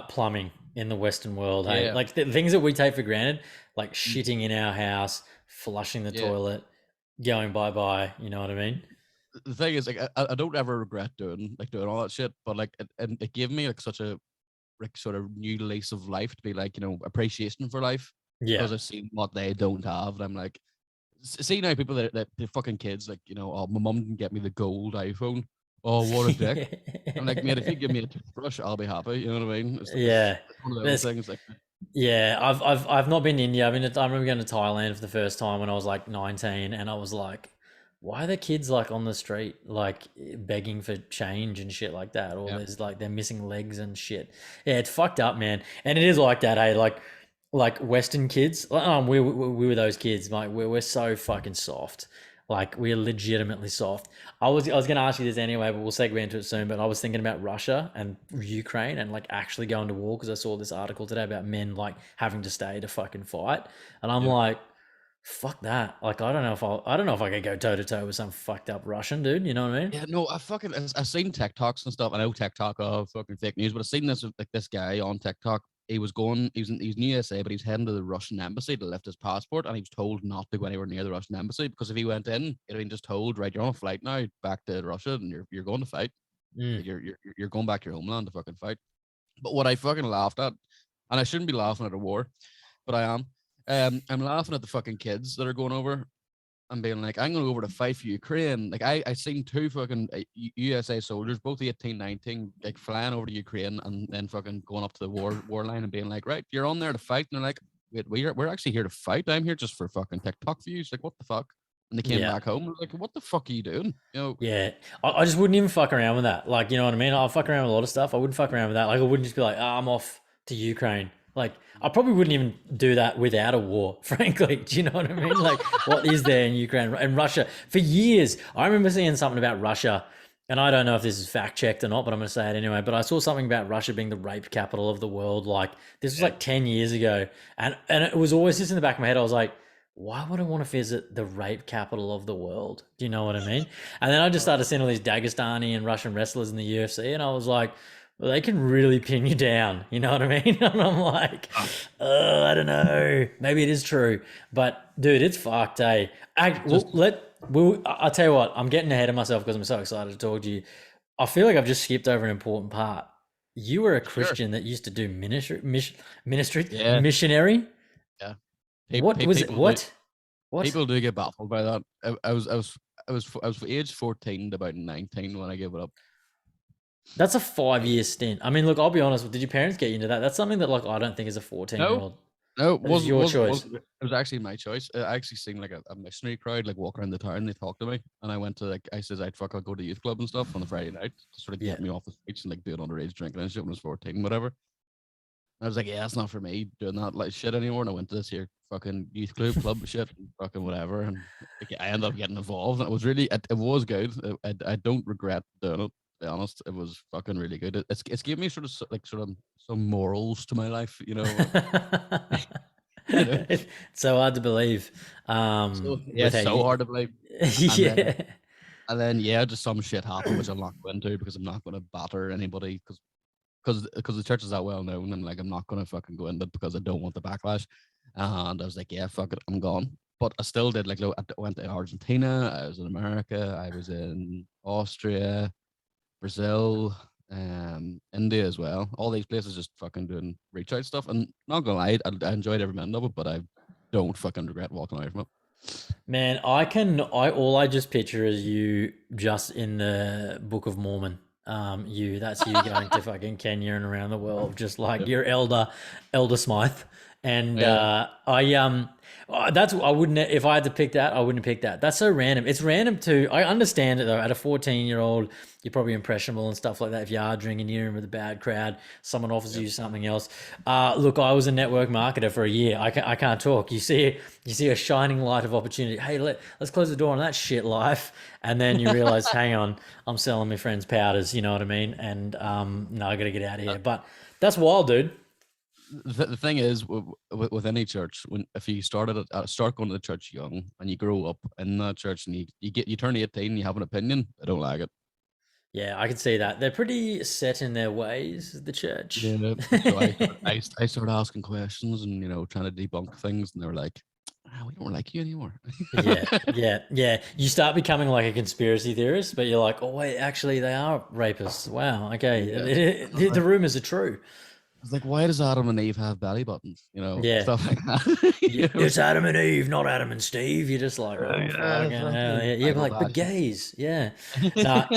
plumbing in the Western world. Hey, Yeah. like the things that we take for granted, like Mm. shitting in our house, flushing the Yeah. toilet, going bye bye. You know what I mean? The thing is, like, I don't ever regret doing all that shit, but like, and it gave me like such a like sort of new lease of life to be like, appreciation for life Yeah. because I've seen what they don't have, and I'm like, see now people that the fucking kids like, oh, my mum didn't get me the gold iPhone. Oh, what a dick. I'm like, mate, if you give me a toothbrush, I'll be happy. You know what I mean? Yeah. It's one of those There's things. Like, Yeah, I've not been to India. I remember going to Thailand for the first time when I was like 19, and I was like, why are the kids like on the street like begging for change and shit like that? Or yeah, there's like they're missing legs and shit. Yeah, it's fucked up, man. And it is like that, hey, like Western kids. We were those kids. Like we're so fucking soft. Like we're legitimately soft. I was gonna ask you this anyway, but we'll segue into it soon. But I was thinking about Russia and Ukraine and like actually going to war because I saw this article today about men like having to stay to fucking fight, and I'm yeah. like, fuck that. Like I don't know if I could go toe to toe with some fucked up Russian dude. You know what I mean? Yeah, no, I've seen TikToks and stuff. I know TikTok fucking fake news, but I've seen this like this guy on TikTok. He was in the USA, but he's heading to the Russian embassy to lift his passport, and he was told not to go anywhere near the Russian embassy because if he went in, it'd been just told, right, you're on a flight now back to Russia, and you're going to fight. Mm. Like you're going back to your homeland to fucking fight. But what I fucking laughed at, and I shouldn't be laughing at a war, but I am. I'm laughing at the fucking kids that are going over and being like, I'm going to go over to fight for Ukraine. Like, I seen two fucking USA soldiers, both 18, 19, like flying over to Ukraine and then fucking going up to the war line and being like, right, you're on there to fight. And they're like, wait, we're actually here to fight. I'm here just for fucking TikTok views. Like, what the fuck? And they came Yeah. back home. I was like, what the fuck are you doing? Yeah, I just wouldn't even fuck around with that. Like, you know what I mean? I'll fuck around with a lot of stuff. I wouldn't fuck around with that. Like, I wouldn't just be like, I'm off to Ukraine. Like, I probably wouldn't even do that without a war, frankly. Do you know what I mean? Like, what is there in Ukraine and Russia? For years, I remember seeing something about Russia, and I don't know if this is fact checked or not, but I'm going to say it anyway. But I saw something about Russia being the rape capital of the world. Like, this was Yeah. like 10 years ago. And it was always just in the back of my head. I was like, why would I want to visit the rape capital of the world? Do you know what I mean? And then I just started seeing all these Dagestani and Russian wrestlers in the UFC, and I was like, well, they can really pin you down. You know what I mean? And I'm like, Ah, I don't know. Maybe it is true, but dude, it's fucked. Eh? just I'll tell you what. I'm getting ahead of myself because I'm so excited to talk to you. I feel like I've just skipped over an important part. You were a sure. Christian that used to do ministry, Yeah. missionary. Yeah. What was it? People do What? What? people do get baffled by that. I was age 14 to about 19 when I gave it up. That's a 5 year stint. I mean, look, I'll be honest. Did your parents get you into that? That's something that, like, I don't think is a 14 year No, old. no, it That is wasn't your wasn't choice. wasn't it was actually my choice. I actually seen like a missionary crowd like walk around the town. They talked to me, and I went to like I says I'd fuck I'll go to youth club and stuff on the Friday night to sort of Yeah. get me off the streets and like doing underage drinking and shit when I was 14, whatever. I was like, yeah, it's not for me doing that like shit anymore. And I went to this here fucking youth club shit, and fucking whatever. And like, I ended up getting involved. And it was it was good. I don't regret doing it. To be honest, it was fucking really good. It's given me sort of some morals to my life. You know. It's so hard to believe. So yeah, With it's how so you, hard to believe. And then yeah. and then yeah, just some shit happened which I'll not go into because I'm not going to batter anybody because the church is that well known and like I'm not going to fucking go into it because I don't want the backlash. And I was like, yeah, fuck it, I'm gone. But I still did like I went to Argentina, I was in America, I was in Austria, Brazil, India as well. All these places just fucking doing reach out stuff. And not gonna lie, I enjoyed every minute of it, but I don't fucking regret walking away from it. Man, all I just picture is you just in the Book of Mormon. That's you going to fucking Kenya and around the world, just like Yep. your Elder Smythe. And Yeah. I wouldn't, if I had to pick that, I wouldn't pick that. That's so random. It's random too. I understand it though. At a 14-year-old, you're probably impressionable and stuff like that. If you are drinking, you're in with a bad crowd, someone offers Yep. you something else. Look, I was a network marketer for a year. I can't talk. You see a shining light of opportunity. Hey, let's close the door on that shit life. And then you realize, hang on, I'm selling my friends powders. You know what I mean? And no, I got to get out of Uh, here. But that's wild, dude. the thing is, with any church, when if you start going to the church young and you grow up in that church and you turn 18, you have an opinion. I don't like it. Yeah, I can see that. They're pretty set in their ways, the church. Yeah. So I started asking questions and trying to debunk things, and they were like, we don't like you anymore. Yeah, yeah, yeah. You start becoming like a conspiracy theorist, but you're like, oh wait, actually they are rapists. Wow, Yeah. okay. I was The like, rumors are true. why does Adam and Eve have belly buttons? Yeah. Stuff like that. Yeah, it's Adam and Eve, not Adam and Steve. You're just like, oh Yeah, fucking hell. fucking Yeah, but Bible like, but bashing. gays. Yeah. Nah,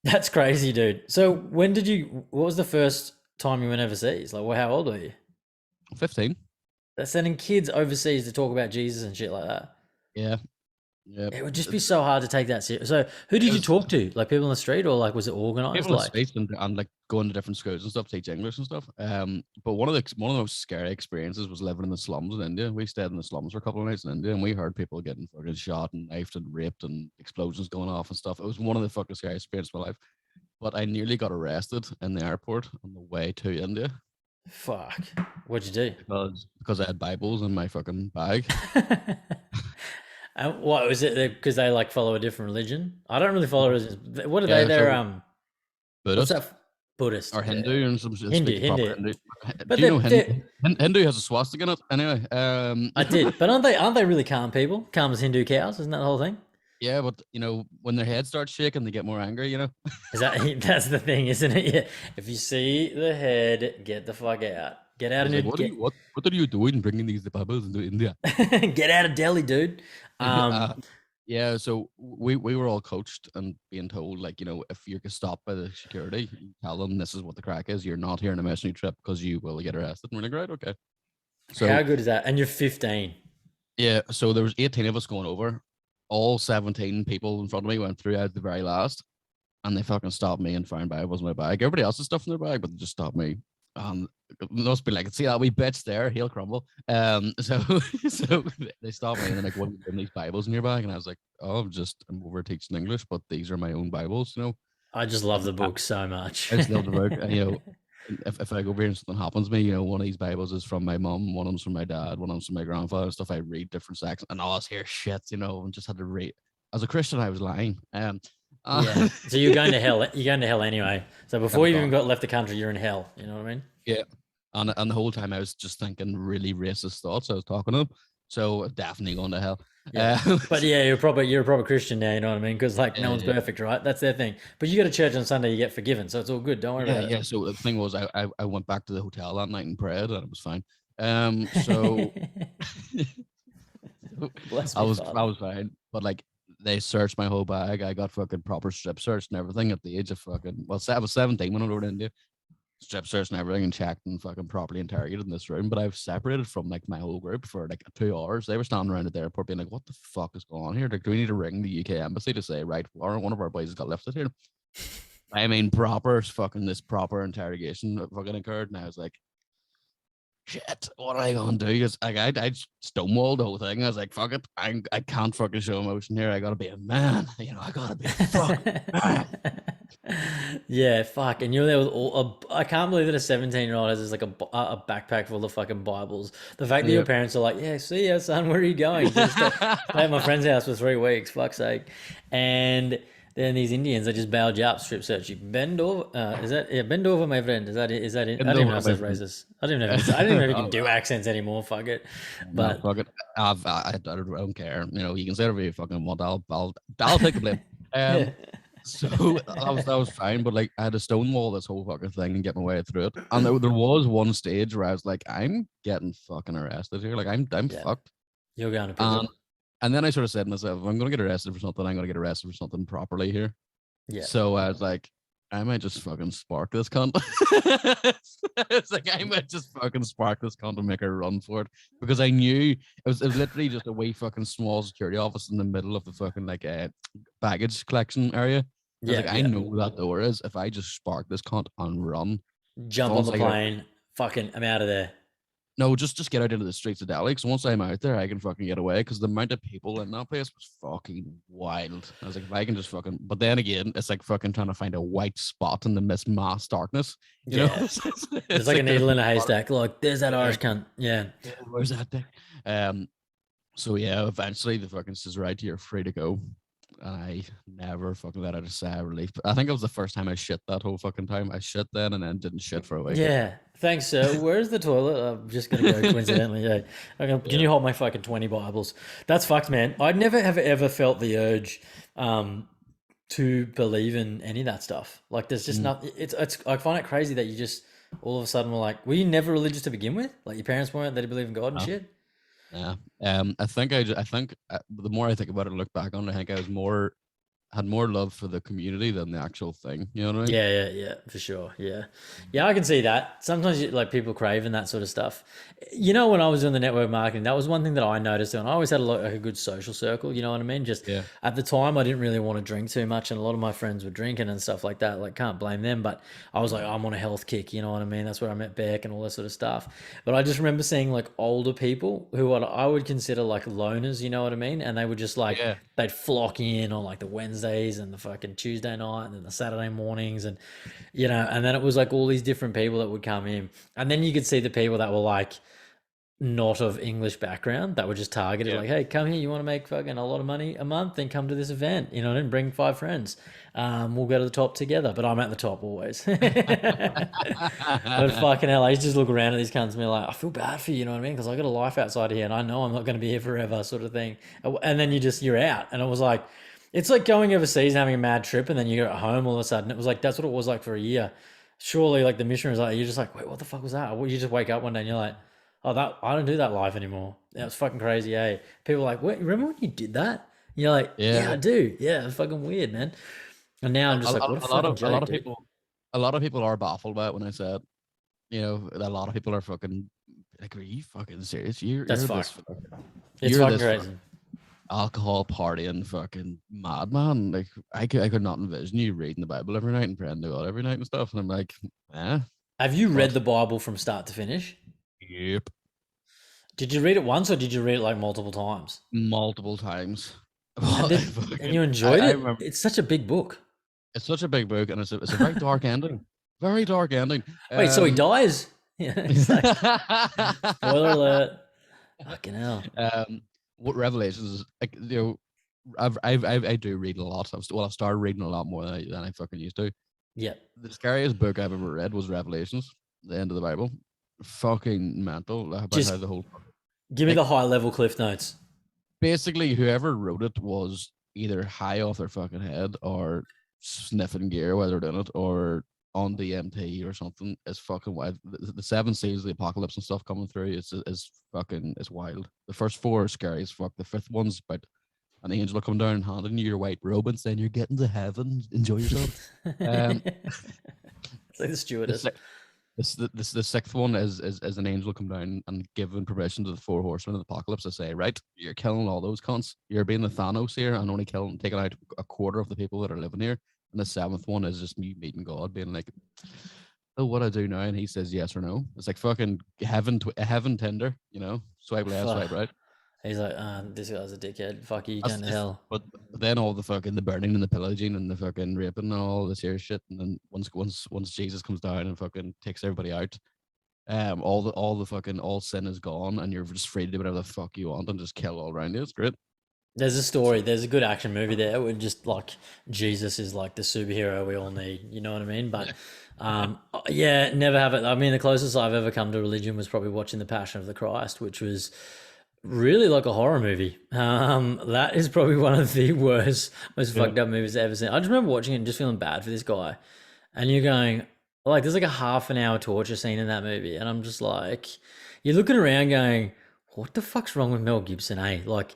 that's crazy, dude. So when did you? What was the first time you went overseas? Like, well, how old were you? 15. They're sending kids overseas to talk about Jesus and shit like that. Yeah. Yeah. It would just be so hard to take that serious. So, who did you Because talk to? Like people on the street, or like was it organized? people in the Like, States and like going to different schools and stuff, teach English and stuff. But one of the most scary experiences was living in the slums in India. We stayed in the slums for a couple of nights in India, and we heard people getting fucking shot and knifed and raped and explosions going off and stuff. It was one of the fucking scariest experiences of my life. But I nearly got arrested in the airport on the way to India fuck, what'd you do? because I had Bibles in my fucking bag. And what was it? Because they like follow a different religion. I don't really follow religions. What are they? Yeah, They're so what's Buddhist that? Buddhist. or Hindu and some Hindu, speak proper Hindu. Hindu. But Do you know they're Hindu has a swastika in it? Anyway, I did, but aren't they really calm people? Calm as Hindu cows, isn't that the whole thing? yeah, but when their head starts shaking, they get more angry. Is that that's the thing, isn't it? Yeah. If you see the head, get the fuck out. Get out of He's New like, what are you doing bringing these Bibles into India? get out of Delhi, dude. uh, yeah, so we were all coached and being told like, if you're stopped by the security, you tell them this is what the crack is. You're not here on a missionary trip because you will get arrested. And we're like, right, okay. How So good is that? And you're 15. yeah, so there was 18 of us going over. All 17 people in front of me went through at the very last, and they fucking stopped me and found Bibles in my bag. Everybody else has stuff in their bag, but they just stopped me. It must be like, see that wee bitch there, he'll crumble. So so they stopped me and they're like, what are you doing these Bibles in your bag? And I was like, oh, I'm over teaching English, but these are my own Bibles. I just love And the book so much. I just love the book. And, if I go over here and something happens to me, one of these Bibles is from my mom, one of them's from my dad, one of them's from my grandfather and stuff. I read different sections and all this here shit, and just had to read. As a Christian, I was lying. Yeah. So you're going to hell. You're going to hell anyway. So before you even gone. got left the country, you're in hell. You know what I mean? Yeah. And the whole time I was just thinking really racist thoughts. I was talking to them. So definitely going to hell. Yeah. But yeah, you're a proper Christian now. You know what I mean? Because like no one's perfect, right? That's their thing. But you go to church on Sunday, you get forgiven, so it's all good. Don't worry about it. Yeah. So the thing was, I went back to the hotel that night and prayed, and it was fine. So Bless I me, was Father. fine, but like they searched my whole bag. I got fucking proper strip searched and everything at the age of I was 17 when I went over to India. Strip searched and everything and checked and fucking properly interrogated in this room. But I was separated from like my whole group for like 2 hours. They were standing around at the airport being like, "What the fuck is going on here? Like, do we need to ring the UK embassy to say, right, one of our boys has got lifted here?" I mean, proper interrogation fucking occurred, and I was like, shit, what am I gonna do? Because I stonewalled the whole thing. I was like, fuck it, I can't fucking show emotion here. I gotta be a man. I gotta be a fucking man. Yeah, fuck. And you're there with I can't believe that a 17-year-old has like a backpack full of fucking Bibles. The fact that your Yeah. parents are like, yeah, see ya, son, where are you going? Just stay at my friend's house for 3 weeks, fuck's sake. And then these Indians, they just bailed you up, strip search you. Bend over, bend over, my friend. Is that it? I don't even know if that's racist. I don't even know if you can do accents anymore. Fuck it. No, But fuck it. I don't care. You can say whatever you fucking want. I'll take the blame. yeah. So that was fine, but like I had to stonewall this whole fucking thing and get my way through it. And there was one stage where I was like, I'm getting fucking arrested here. Like I'm Yeah. fucked. You're going to prison. And then I sort of said to myself, if I'm gonna get arrested for something, I'm gonna get arrested for something properly here. Yeah. So I was like, I might just fucking spark this cunt. It's like I might just fucking spark this cunt and make her run for it. Because I knew it was literally just a wee fucking small security office in the middle of the fucking like baggage collection area. I was like, I know where that door is. If I just spark this cunt and run, Jump on the plane. Fucking, I'm out of there. no, just get out into the streets of Delhi. Because once I'm out there, I can fucking get away. Because the amount of people in that place was fucking wild. I was like, if I can just fucking. But then again, it's like fucking trying to find a white spot in the mass darkness. You know, It's like a needle in a haystack. Look, there's that Irish cunt. Yeah. Where's that thing? So yeah, eventually the fucking says, right, you're free to go. and I never fucking let out a sigh of relief. But I think it was the first time I shit that whole fucking time. I shit then and then didn't shit for a week. Yeah. Thanks, sir. Where's the toilet? I'm just gonna go coincidentally. Yeah. Can Yeah. you hold my fucking 20 Bibles? That's fucked, man. I'd never have ever felt the urge to believe in any of that stuff. Like there's just Mm, not it's I find it crazy that you just all of a sudden were like, were you never religious to begin with? Like your parents weren't, they didn't believe in God and no. shit? Yeah. I think the more I think about it, look back on it, I think I was more had more love for the community than the actual thing. You know what I mean? Yeah, for sure. Yeah, I can see that. Sometimes like people craving that sort of stuff. You know, when I was doing the network marketing, that was one thing that I noticed, and I always had like a good social circle. You know what I mean? Just Yeah. at the time, I didn't really want to drink too much, and a lot of my friends were drinking and stuff like that. Like, can't blame them, but I was like, I'm on a health kick. You know what I mean? That's where I met Beck and all that sort of stuff. But I just remember seeing like older people who I would consider like loners. You know what I mean? And they would just like Yeah. they'd flock in on like the Wednesdays and the fucking Tuesday night and then the Saturday mornings and and then it was like all these different people that would come in. And then you could see the people that were like not of English background that were just targeted Yeah. like, hey, come here, you want to make fucking a lot of money a month, then come to this event. You know, and bring 5 friends. We'll go to the top together, but I'm at the top always. But fucking hell, I used to just look around at these cunts and be like, I feel bad for you, you know what I mean? Because I got a life outside of here and I know I'm not going to be here forever, sort of thing. And then you're out. And it was like, it's like going overseas and having a mad trip and then you're at home all of a sudden. It was like, that's what it was like for a year. Surely, like the mission was like, you're just like, wait, what the fuck was that? You just wake up one day and you're like, oh, that I don't do that life anymore. That was fucking crazy, eh? People are like, wait, remember when you did that? And you're like, yeah, Yeah. I do. Yeah, it's fucking weird, man. And now I'm just like, what a fucking A lot joke, of dude. people a lot of people are baffled by it when I said, you know, a lot of people are fucking like, are you fucking serious? That's fucked. It's You're fucking this crazy. alcohol partying fucking madman. Like I could not envision you reading the Bible every night and praying to God every night and stuff. And I'm like, eh, Have you read but the Bible from start to finish? yep, Did you read it once or did you read it like multiple times? multiple times. And you enjoyed I it? remember It's such a big book. it's such a big book and it's a very dark ending. Very dark ending. Wait, so he dies? Yeah, it's like spoiler alert. Fucking hell. What Revelations is like, you know, I do read a lot. I've started reading a lot more than I fucking used to. Yeah. The scariest book I've ever read was Revelations, the end of the Bible. Fucking mental about Just how the whole give me like the high level cliff notes. basically whoever wrote it was either high off their fucking head or sniffing gear while they're doing it or on DMT or something. It's fucking wild. The seven seals, the apocalypse and stuff coming through is fucking it's wild. The first four are scary as fuck. The fifth one's about an angel will come down and handing you your white robe and saying you're getting to heaven. Enjoy yourself. Um, It's like the the, stewardess. the sixth one is an angel come down and giving permission to the four horsemen of the apocalypse to say, right, you're killing all those cunts. You're being the Thanos here and only taking out a quarter of the people that are living here. And the seventh one is just me meeting God, being like, oh, what I do now? And he says yes or no. It's like fucking heaven Tinder, you know, swipe left, swipe right. He's like, this guy's a dickhead. Fuck you, That's going to just, hell. but then all the fucking the burning and the pillaging and the fucking raping and all this here shit. And then once Jesus comes down and fucking takes everybody out, all the fucking all sin is gone and you're just free to do whatever the fuck you want and just kill all around you. It's great. There's a story. There's a good action movie there where just like Jesus is like the superhero we all need. You know what I mean? But yeah, never have it. I mean, the closest I've ever come to religion was probably watching The Passion of the Christ, which was really like a horror movie. That is probably one of the worst, most Yeah. fucked up movies I've ever seen. I just remember watching it and just feeling bad for this guy. And you're going, like, there's like a half an hour torture scene in that movie. And I'm just like, you're looking around going, what the fuck's wrong with Mel Gibson, eh? Like,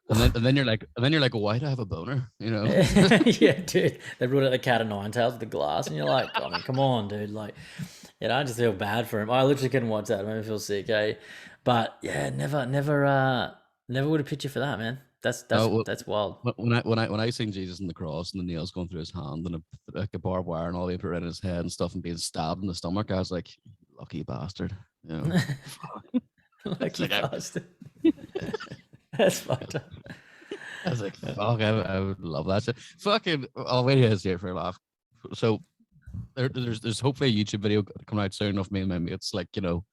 And then you're like, why do I have a boner? You know? yeah, dude. They brought out the cat of nine tails with the glass, and you're like, I mean, come on, dude. Like, I just feel bad for him. I literally couldn't watch that. It made me feel sick, eh? But yeah, never would have picked you for that, man. That's that's Oh, that's wild. when I seen Jesus on the cross and the nails going through his hand and like a barbed wire and all they put in his head and stuff and being stabbed in the stomach, I was like, lucky bastard. You know? Like you Like, I, bastard. That's fucked up. I was like, fuck, I would love that shit. Fucking, I'll wait here for a laugh. So there's hopefully a YouTube video coming out soon of me and my mates. Like, you know,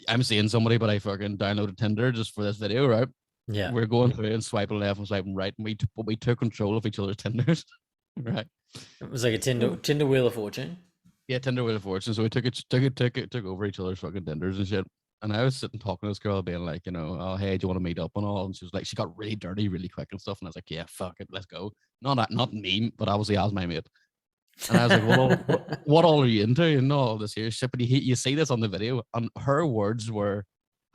I'm seeing somebody, but I fucking downloaded Tinder just for this video, right? Yeah. We're going through and swiping left and swiping right, and we took control of each other's Tinders. Right. It was like a Tinder Wheel of Fortune. Yeah, Tinder with a fortune. So we took over each other's fucking Tinders and shit. And I was sitting talking to this girl, being like, oh hey, do you want to meet up and all? And she was like, she got really dirty really quick and stuff. And I was like, yeah, fuck it, let's go. Not me, but obviously as my mate. And I was like, what all are you into? And all this here shit. But you see this on the video, and her words were,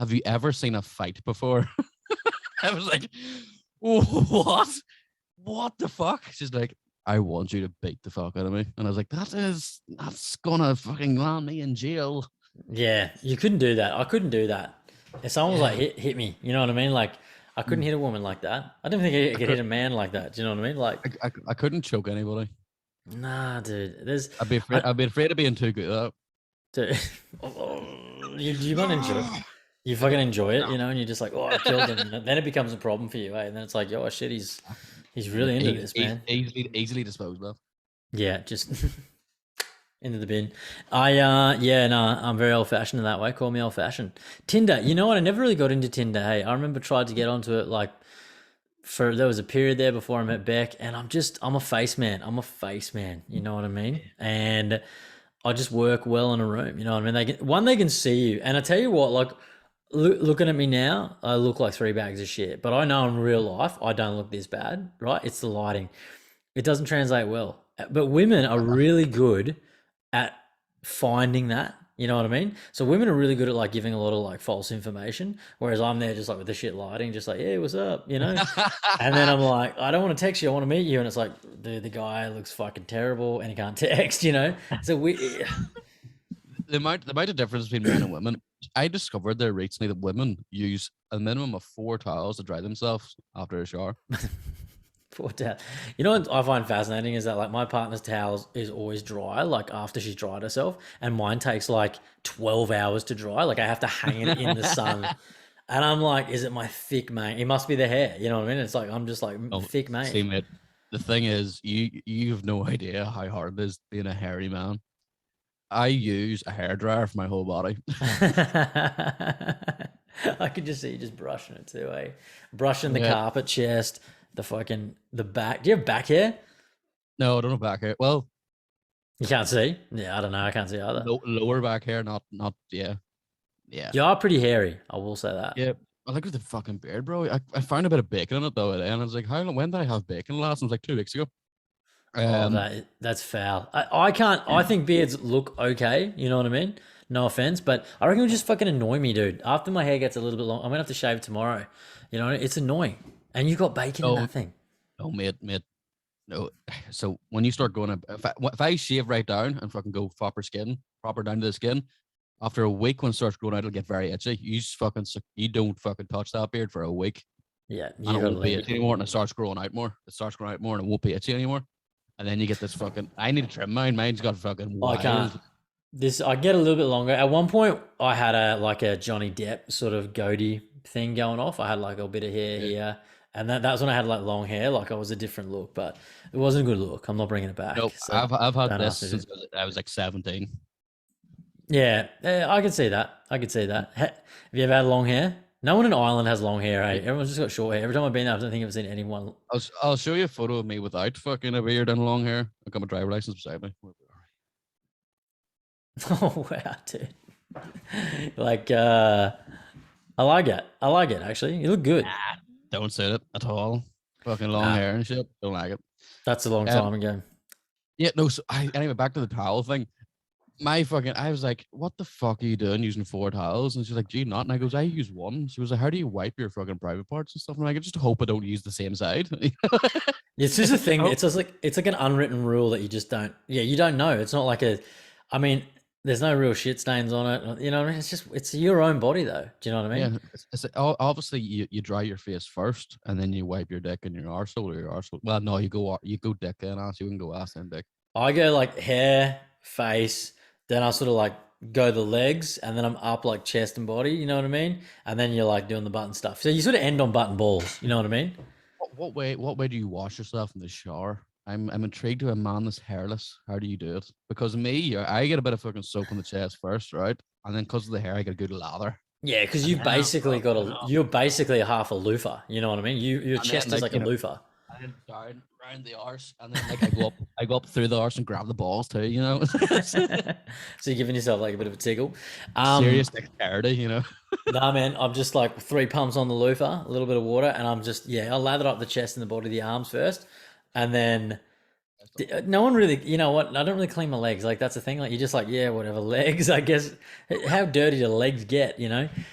"Have you ever seen a fight before?" I was like, what? What the fuck? She's like, I want you to beat the fuck out of me. And I was like, that's gonna fucking land me in jail. Yeah, you couldn't do that. I couldn't do that. If someone was like, hit me, you know what I mean? Like, I couldn't hit a woman like that. I don't think I could hit a man like that. Do you know what I mean? Like, I couldn't choke anybody. nah, dude. I'd be afraid of being too good at Dude, you might enjoy it. You fucking enjoy it, and you're just like, oh, I killed him. And then it becomes a problem for you, eh? And then it's like, oh shit, he's really into this, man. Easily disposed of. Yeah, just into the bin. I'm very old fashioned in that way. Call me old fashioned. Tinder, you know what? I never really got into Tinder. Hey, I remember tried to get onto it like there was a period there before I met Beck, and I'm a face man. You know what I mean? And I just work well in a room. You know what I mean? They can see you, and I tell you what, like. Looking at me now, I look like 3 bags of shit. But I know in real life, I don't look this bad, right? It's the lighting. It doesn't translate well. But women are really good at finding that. You know what I mean? So women are really good at like giving a lot of like false information. Whereas I'm there just like with the shit lighting, just like, yeah, what's up? And then I'm like, I don't want to text you. I want to meet you. And it's like, dude, the guy looks fucking terrible and he can't text, So the amount of difference between men and women, I discovered there recently that women use a minimum of 4 towels to dry themselves after a shower. Poor towel. You know what I find fascinating is that like my partner's towels is always dry, like after she's dried herself, and mine takes like 12 hours to dry. Like I have to hang it in the sun. And I'm like, is it my thick mane? It must be the hair. You know what I mean? It's like I'm just like thick mane. See, mate, the thing is, you have no idea how hard it is being a hairy man. I use a hairdryer for my whole body. I could just see you just brushing it too, eh? Brushing the carpet, chest, the back. Do you have back hair? No, I don't have back hair. Well, you can't see? Yeah, I don't know. I can't see either. Lower back hair, not, yeah. You are pretty hairy. I will say that. Yeah. I like with the fucking beard, bro. I found a bit of bacon in it though, and I was like, when did I have bacon last? And it was like 2 weeks ago. That's foul. I can't. I think beards look okay. You know what I mean? No offense, but I reckon it would just fucking annoy me, dude. After my hair gets a little bit long, I'm gonna have to shave tomorrow. It's annoying. And you got bacon in that thing. Oh, mate. No. So when you start going, if I shave right down and fucking go proper down to the skin, after a week when it starts growing out, it'll get very itchy. You don't fucking touch that beard for a week. Yeah, and it won't be itchy anymore, and it starts growing out more. And it won't be itchy anymore. And then you get this fucking. I need to trim mine. Mine's got fucking. I can't. I get a little bit longer. At one point, I had a Johnny Depp sort of goatee thing going off. I had like a bit of hair here, and that was when I had like long hair. Like I was a different look, but it wasn't a good look. I'm not bringing it back. Nope. So I've had this since I was like 17. Yeah, I can see that. Have you ever had long hair? No one in Ireland has long hair, eh? Everyone's just got short hair. Every time I've been there, I don't think I've seen anyone. I'll show you a photo of me without fucking a beard and long hair. I've got my driver license beside me. Oh wow, dude! Like, I like it. Actually, you look good. Nah, don't say it at all. Fucking long hair and shit. Don't like it. That's a long time ago. Yeah, no. So anyway, back to the towel thing. I was like, what the fuck are you doing using 4 towels? And she's like, gee, not. And I goes, I use 1. She was like, how do you wipe your fucking private parts and stuff? And I'm like, I just hope I don't use the same side. It's just a thing. It's like an unwritten rule that you just don't. Yeah, you don't know. It's not like there's no real shit stains on it. You know what I mean? It's your own body though. Do you know what I mean? Yeah. Obviously, you dry your face first, and then you wipe your dick and your arsehole or your arsehole. Well, no, you go dick and ass. You can go ass and dick. I go like hair, face. Then I sort of like go the legs, and then I'm up like chest and body, you know what I mean? And then you're like doing the button stuff. So you sort of end on button balls, you know what I mean? What way do you wash yourself in the shower? I'm intrigued to a man that's hairless. How do you do it? Because me, I get a bit of fucking soap on the chest first, right? And then because of the hair, I get a good lather. Yeah, because And you've then I'm basically got fucking a up. you're basically a half a loofah. You know what I mean? Your And then chest is like a loofah. and then down round the arse, and then I go up through the arse and grab the balls too. So you're giving yourself like a bit of a tickle. Serious dexterity. Nah, man, I'm just like 3 pumps on the loofah, a little bit of water, and I'm just I'll lather up the chest and the body, the arms first, and then no one really, you know what? I don't really clean my legs. Like that's the thing. Like you're just like whatever legs. I guess how dirty do legs get?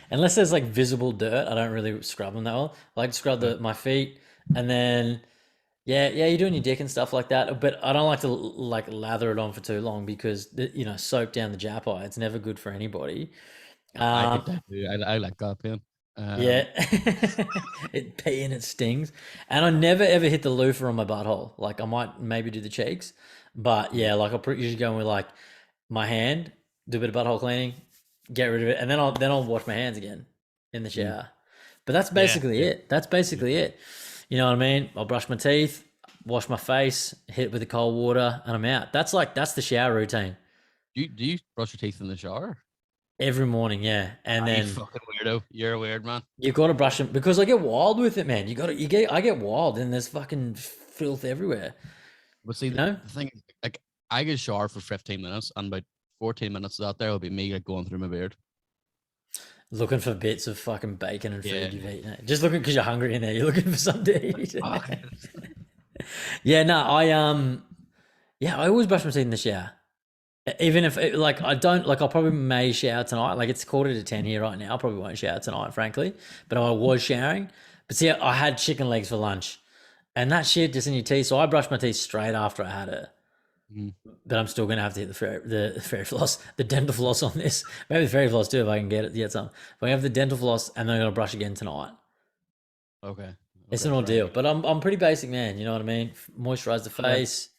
Unless there's like visible dirt, I don't really scrub them that well. I like to scrub my feet, and then you're doing your dick and stuff like that. But I don't like to like lather it on for too long because soak down the japai. It's never good for anybody. I hate that too. I like that pain. Yeah, it pee and it stings, and I never ever hit the loofah on my butthole. Like I might maybe do the cheeks, but yeah, like I'll usually go in with like my hand, do a bit of butthole cleaning, get rid of it, and then I'll wash my hands again in the shower. But that's basically it. That's basically it. You know what I mean? I'll brush my teeth, wash my face, hit it with the cold water, and I'm out. That's the shower routine. Do you brush your teeth in the shower? Every morning, yeah, and You then fucking weirdo. You're a weird man. you've got to brush them because I get wild with it, man. I get wild, and there's fucking filth everywhere. But see, the thing is, like, I get shower for 15 minutes, and about 14 minutes of that there will be me like going through my beard. Looking for bits of fucking bacon and food you've eaten. Just looking because you're hungry in there. You're looking for something to eat. Yeah, no, I always brush my teeth in the shower. Even if like I don't like, I'll probably may shower tonight. Like it's 9:45 here right now. I probably won't shower tonight, frankly. But I was showering. But see, I had chicken legs for lunch, and that shit just in your teeth. So I brushed my teeth straight after I had it. But I'm still gonna have to hit the fairy floss, the dental floss on this. Maybe the fairy floss too if I can get some. But I have the dental floss, and then I'm gonna brush again tonight. Okay. It's an ordeal, but I'm pretty basic, man. You know what I mean? Moisturize the face.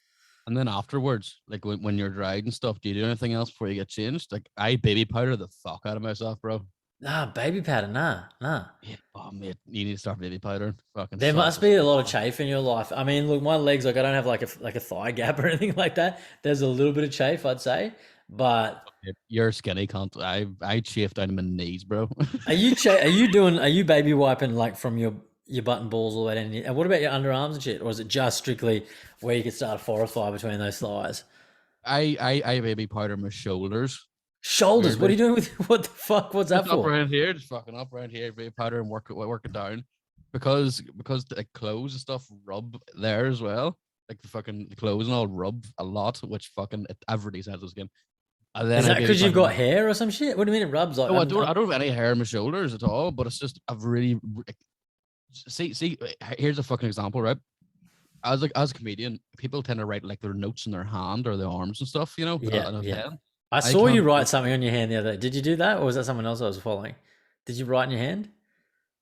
And then afterwards, like when you're dried and stuff, do you do anything else before you get changed? Like I baby powder the fuck out of myself, bro. Nah, baby powder, nah. Yeah. Oh mate, you need to start baby powder. Fucking. There must be a lot of chafe in your life. I mean, look, my legs, like I don't have like a thigh gap or anything like that. There's a little bit of chafe, I'd say, but you're skinny, can't I chafed down to my knees, bro. are you baby wiping like from your button balls all that? And what about your underarms and shit, or is it just strictly where you could start a forest fire between those thighs? I baby powder my shoulders. Shoulders? Weirdly. What are you doing with? What the fuck? What's that for? Up around here, just fucking up around here, baby powder and work it down, because the clothes and stuff rub there as well. Like the clothes and all rub a lot, which fucking I've really said this again. Is that because you've got hair or some shit? What do you mean it rubs? Like, no, I don't have any hair on my shoulders at all. But it's just I've really see. Here's a fucking example, right? As a comedian, people tend to write like their notes in their hand or their arms and stuff, you know. Yeah. I saw you write something on your hand the other day. Did you do that, or was that someone else I was following? Did you write in your hand?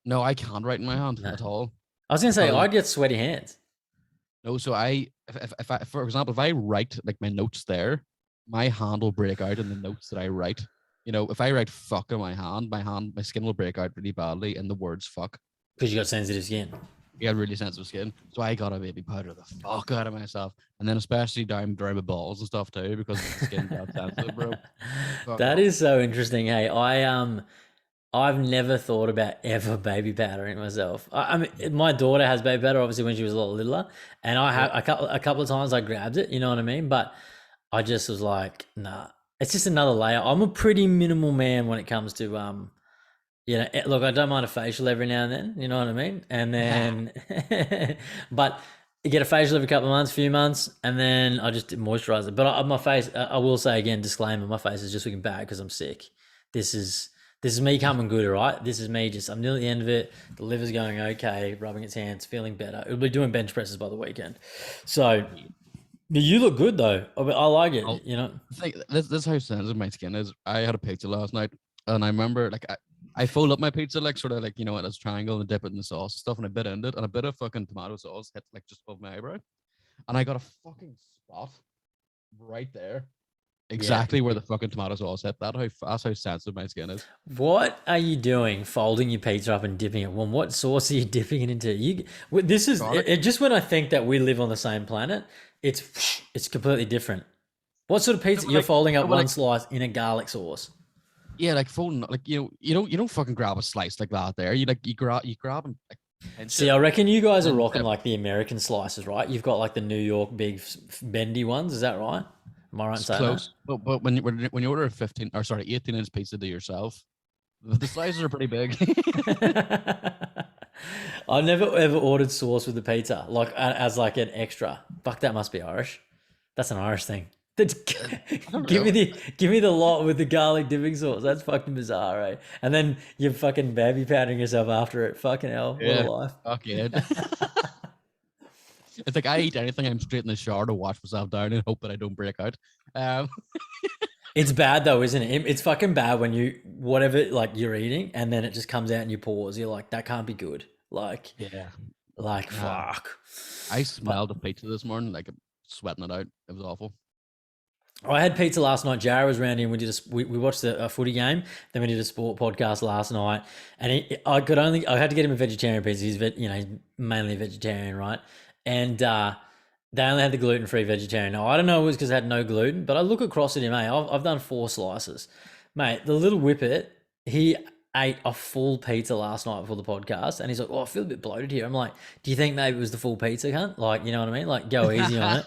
No, I can't write in my hand at all. I was gonna say I get sweaty hands. No, so if I, for example, if I write like my notes there, my hand will break out in the notes that I write. You know, if I write fuck on my skin will break out really badly in the words fuck. Because you got sensitive skin. You got really sensitive skin. So I got a baby powder the fuck out of myself. And then especially down my balls and stuff too, because the skin got sensitive, bro. That is so interesting. Hey, I've never thought about ever baby powdering myself. I mean, my daughter has baby powder, obviously, when she was a lot littler, and I have a couple of times I grabbed it. You know what I mean? But I just was like, nah. It's just another layer. I'm a pretty minimal man when it comes to look, I don't mind a facial every now and then. You know what I mean? And then, but you get a facial every couple of months, few months, and then I just moisturize it. But my face, I will say again, disclaimer: my face is just looking bad because I'm sick. This is me coming good, all right? This is me I'm nearly at the end of it. The liver's going okay, rubbing its hands, feeling better. It'll be doing bench presses by the weekend. So, but you look good though. I like it, you know. This is how sensitive my skin is. I had a pizza last night, and I remember like I fold up my pizza like sort of like, you know, as a triangle and dip it in the sauce and stuff, and I bit into it, and a bit of fucking tomato sauce hit like just above my eyebrow, and I got a fucking spot right there. Exactly where the fucking tomato sauce hit. That's how sensitive my skin is. What are you doing? Folding your pizza up and dipping it? Well, what sauce are you dipping it into? This is just when I think that we live on the same planet. It's completely different. What sort of pizza? You're folding up one slice in a garlic sauce. Yeah, like phone, like you don't fucking grab a slice like that there. You grab and like pinch See, it I reckon you guys are and rocking like the American slices, right? You've got like the New York big bendy ones. Is that right? Am I right in it's saying that? close. But when you order a 15 or sorry 18-inch pizza to yourself, the slices are pretty big. I never ever ordered sauce with the pizza, like as like an extra. Fuck, that must be Irish. That's an Irish thing. I don't Give me know. the lot with the garlic dipping sauce. That's fucking bizarre, right? And then you're fucking baby powdering yourself after it. Fucking hell, what a Yeah. life. Okay. It's like I eat anything, I'm straight in the shower to wash myself down and hope that I don't break out. Um, It's bad though, isn't it? It's fucking bad when you whatever like you're eating and then it just comes out and you pause. You're like, that can't be good. yeah. Fuck. I But smelled the pizza this morning, like sweating it out. It was awful. I had pizza last night. Jared was around here and we watched a footy game. Then we did a sport podcast last night, and I had to get him a vegetarian pizza. He's mainly a vegetarian, right? And they only had the gluten free vegetarian. Now I don't know if it was because it had no gluten, but I look across at him, mate. I've done 4 slices, mate. The little whippet, he ate a full pizza last night before the podcast, and he's like, "Oh, I feel a bit bloated here." I'm like, "Do you think maybe it was the full pizza, cunt? Like, you know what I mean? Like, go easy on it."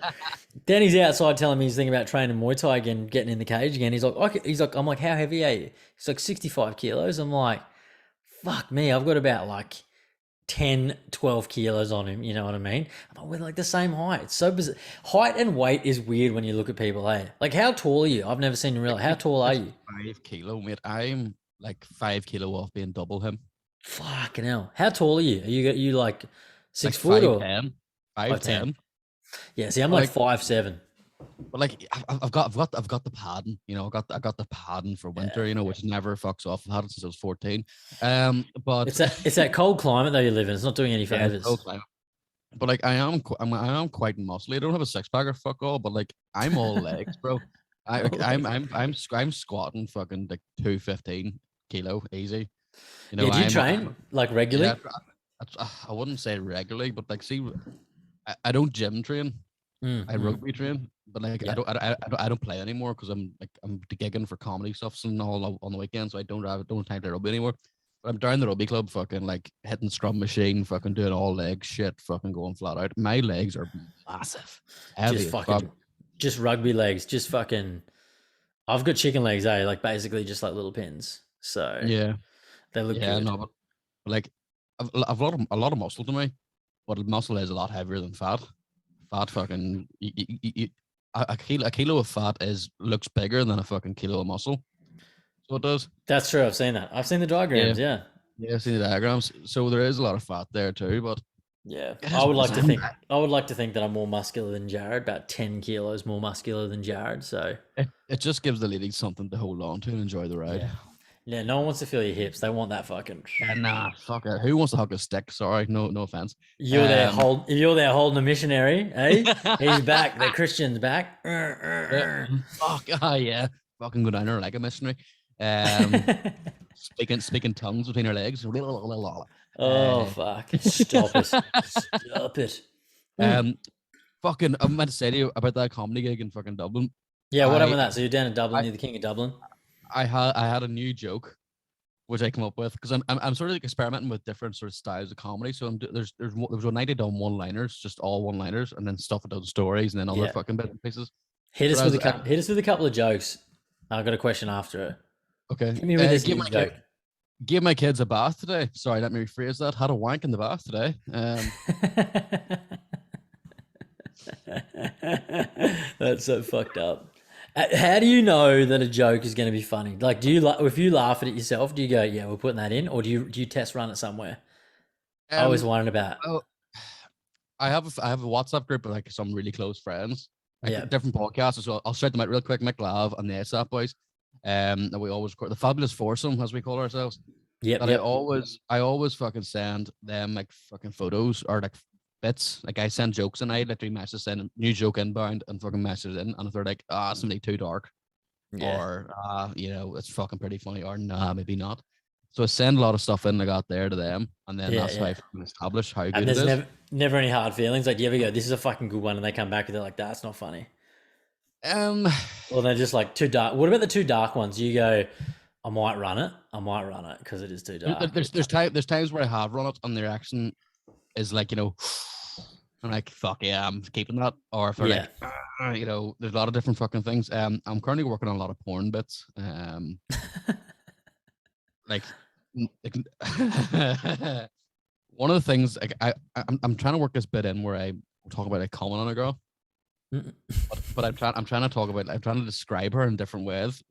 Then he's outside telling me he's thinking about training Muay Thai again, getting in the cage again. I'm like, how heavy are you? He's like 65 kilos. I'm like, fuck me, I've got about like 10, 12 kilos on him. You know what I mean? I'm like, we're like the same height. It's so bizarre. Height and weight is weird when you look at people, hey? Like, how tall are you? I've never seen you real. How tall are you? 5 kilo, mate. I'm like 5 kilo off being double him. Fucking hell. How tall are you? Are you like Like 6 foot or 5'10", 5'10"? 5'10". Yeah, see, I'm like Like, 5'7". but like I've got the padding, I got the padding for winter, which never fucks off. I've had it since I was 14. But It's that cold climate though you live in. It's not doing any yeah, it's favors. cold climate. But like I am quite muscly. I don't have a six pack or fuck all, but like I'm all legs, bro. I'm squatting fucking like 215 kilo easy. Yeah, do you I'm train like yeah. regularly? I wouldn't say regularly, but like see, I don't gym train. I Mm. rugby train, but like Yeah. I don't play anymore because I'm gigging for comedy stuff and all on the weekend, so I don't have time to play rugby anymore. But I'm down the rugby club, fucking like hitting scrum machine, fucking doing all leg shit, fucking going flat out. My legs are massive, heavy Just as fuck. fucking, just rugby legs, just fucking. I've got chicken legs, eh? Like basically just like little pins. So Yeah, they look yeah, good. no, but like I've a lot of muscle to me, but muscle is a lot heavier than fat. Fat fucking a kilo of fat looks bigger than a fucking kilo of muscle. So it does. That's true. I've seen that. I've seen the Yeah. diagrams. Yeah. Yeah, I've seen the diagrams. So there is a lot of fat there too, but Yeah. it I is would what it like is. to think. I would like to think that I'm more muscular than Jared. About 10 kilos more muscular than Jared. So It just gives the ladies something to hold on to and enjoy the ride. yeah. Yeah. No one wants to feel your hips. They want that fucking. Yeah, nah, fuck it. Who wants to hug a stick? Sorry, no offense. You're there holding a missionary, eh? He's back. The Christian's back. Yeah, fuck, yeah. Fucking go down there like a missionary. Um, speaking tongues between her legs. Oh fuck! Stop it! Stop it! Fucking, I meant to say to you about that comedy gig in fucking Dublin. Yeah, what happened with I that? So you're down in Dublin. I You're the king of Dublin. I had a new joke which I come up with because I'm sort of like experimenting with different sort of styles of comedy. So there was one night I done one liners, just all one liners, and then stuff about stories and then other Yeah. fucking bits and pieces. Hit us But I with was a couple. Hit us with a couple of jokes. I've got a question after it. okay. Hit me with this Give new my joke. give my kids a bath today. Sorry, let me rephrase that. Had a wank in the bath today. That's so fucked up. How do you know that a joke is going to be funny? Like, do you if you laugh at it yourself, do you go, "Yeah, we're putting that in," or do you test run it somewhere? I always wondered about. Well, I have a WhatsApp group with like some really close friends, like Yeah. different podcasts. So I'll shout them out real quick. Mick Lav and the ASAP boys. And we always record the fabulous foursome as we call ourselves. Yep. But Yep. I always fucking send them like fucking photos or like bits. Like I send jokes and I literally message send a new joke inbound and fucking message in. And if they're like, something too dark, Yeah. or it's fucking pretty funny, or nah, maybe not. So I send a lot of stuff in I got there to them, and then that's how I fucking establish how good And it there's is. never any hard feelings. Like, do you ever go, "This is a fucking good one," and they come back and they're like, "That's not funny," Um, or they're just like too dark. What about the two dark ones? You go, I might run it. I might run it because it is too dark. There's times where I have run it and the reaction is like, you know, I'm like, fuck yeah, I'm keeping that. Or if they're Yeah. like, you know, there's a lot of different fucking things. I'm currently working on a lot of porn bits. Like, one of the things like I'm trying to work this bit in where I talk about like coming on a girl, but I'm trying to talk about I'm trying to describe her in different ways.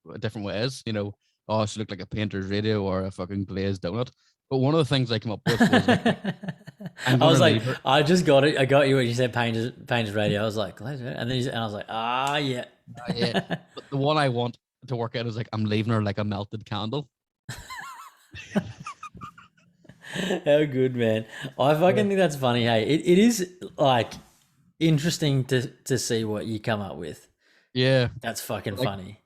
You know, oh, she looked like a painter's radio or a fucking glazed donut. But one of the things I came up with was like, I'm I gonna was like, leave her. I just got it. I got you when you said Painter's Radio. I was like, and then and I was like, yeah. Yeah, but the one I want to work out is like I'm leaving her like a melted candle. How good, man. I fucking think that's funny. Hey, it is like interesting to see what you come up with. Yeah, That's fucking like funny.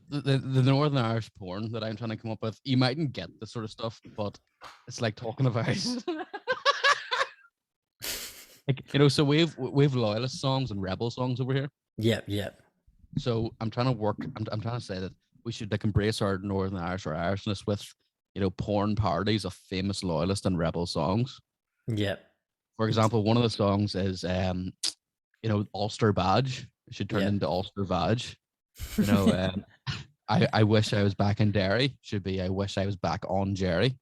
the Northern Irish porn that I'm trying to come up with. You mightn't get this sort of stuff, but it's like talking about like, you know. So we've loyalist songs and rebel songs over here. Yep. So I'm trying to work. I'm trying to say that we should like embrace our Northern Irish or Irishness with, you know, porn parodies of famous loyalist and rebel songs. Yep. For example, one of the songs is you know, Ulster Badge. It should turn Yep. into Ulster Badge. You know, I wish I was back in Derry should be I wish I was back on Jerry.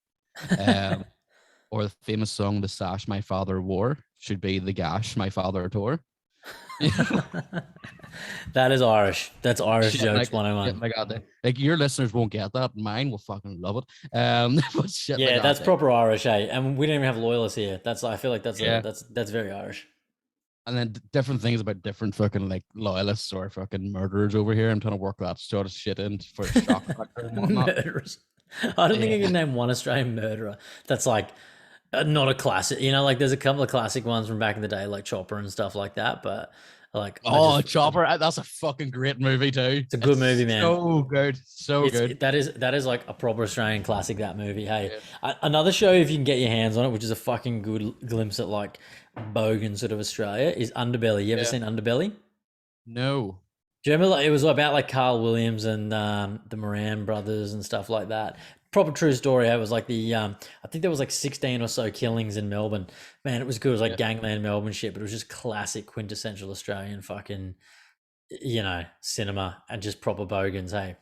Or the famous song The Sash My Father Wore should be The Gash My Father Tore. That is Irish. That's Irish Shit, jokes like, 101. my God, like your listeners won't get that. Mine will fucking love it. But shit, Yeah, like that's that. proper Irish, eh? And we don't even have loyalists here. That's I feel like Yeah. that's very Irish. And then different things about different fucking like loyalists or fucking murderers over here. I'm trying to work that sort of shit in for shock factor and whatnot. Murderers. I don't think I Yeah. can name one Australian murderer that's like not a classic. You know, like there's a couple of classic ones from back in the day, like Chopper and stuff like that. But like, Oh, Chopper, that's a fucking great movie too. it's a good movie, man. So good, so good. That is like a proper Australian classic. That movie. Hey, Yeah. another show if you can get your hands on it, which is a fucking good glimpse at like bogan sort of Australia, is Underbelly. You ever Yeah. seen Underbelly? No. Do you remember? Like, it was about like Carl Williams and the Moran brothers and stuff like that. Proper true story. It was like I think there was like 16 or so killings in Melbourne. Man, it was good. It was like gangland Melbourne shit, but it was just classic quintessential Australian fucking, you know, cinema and just proper bogans. Hey,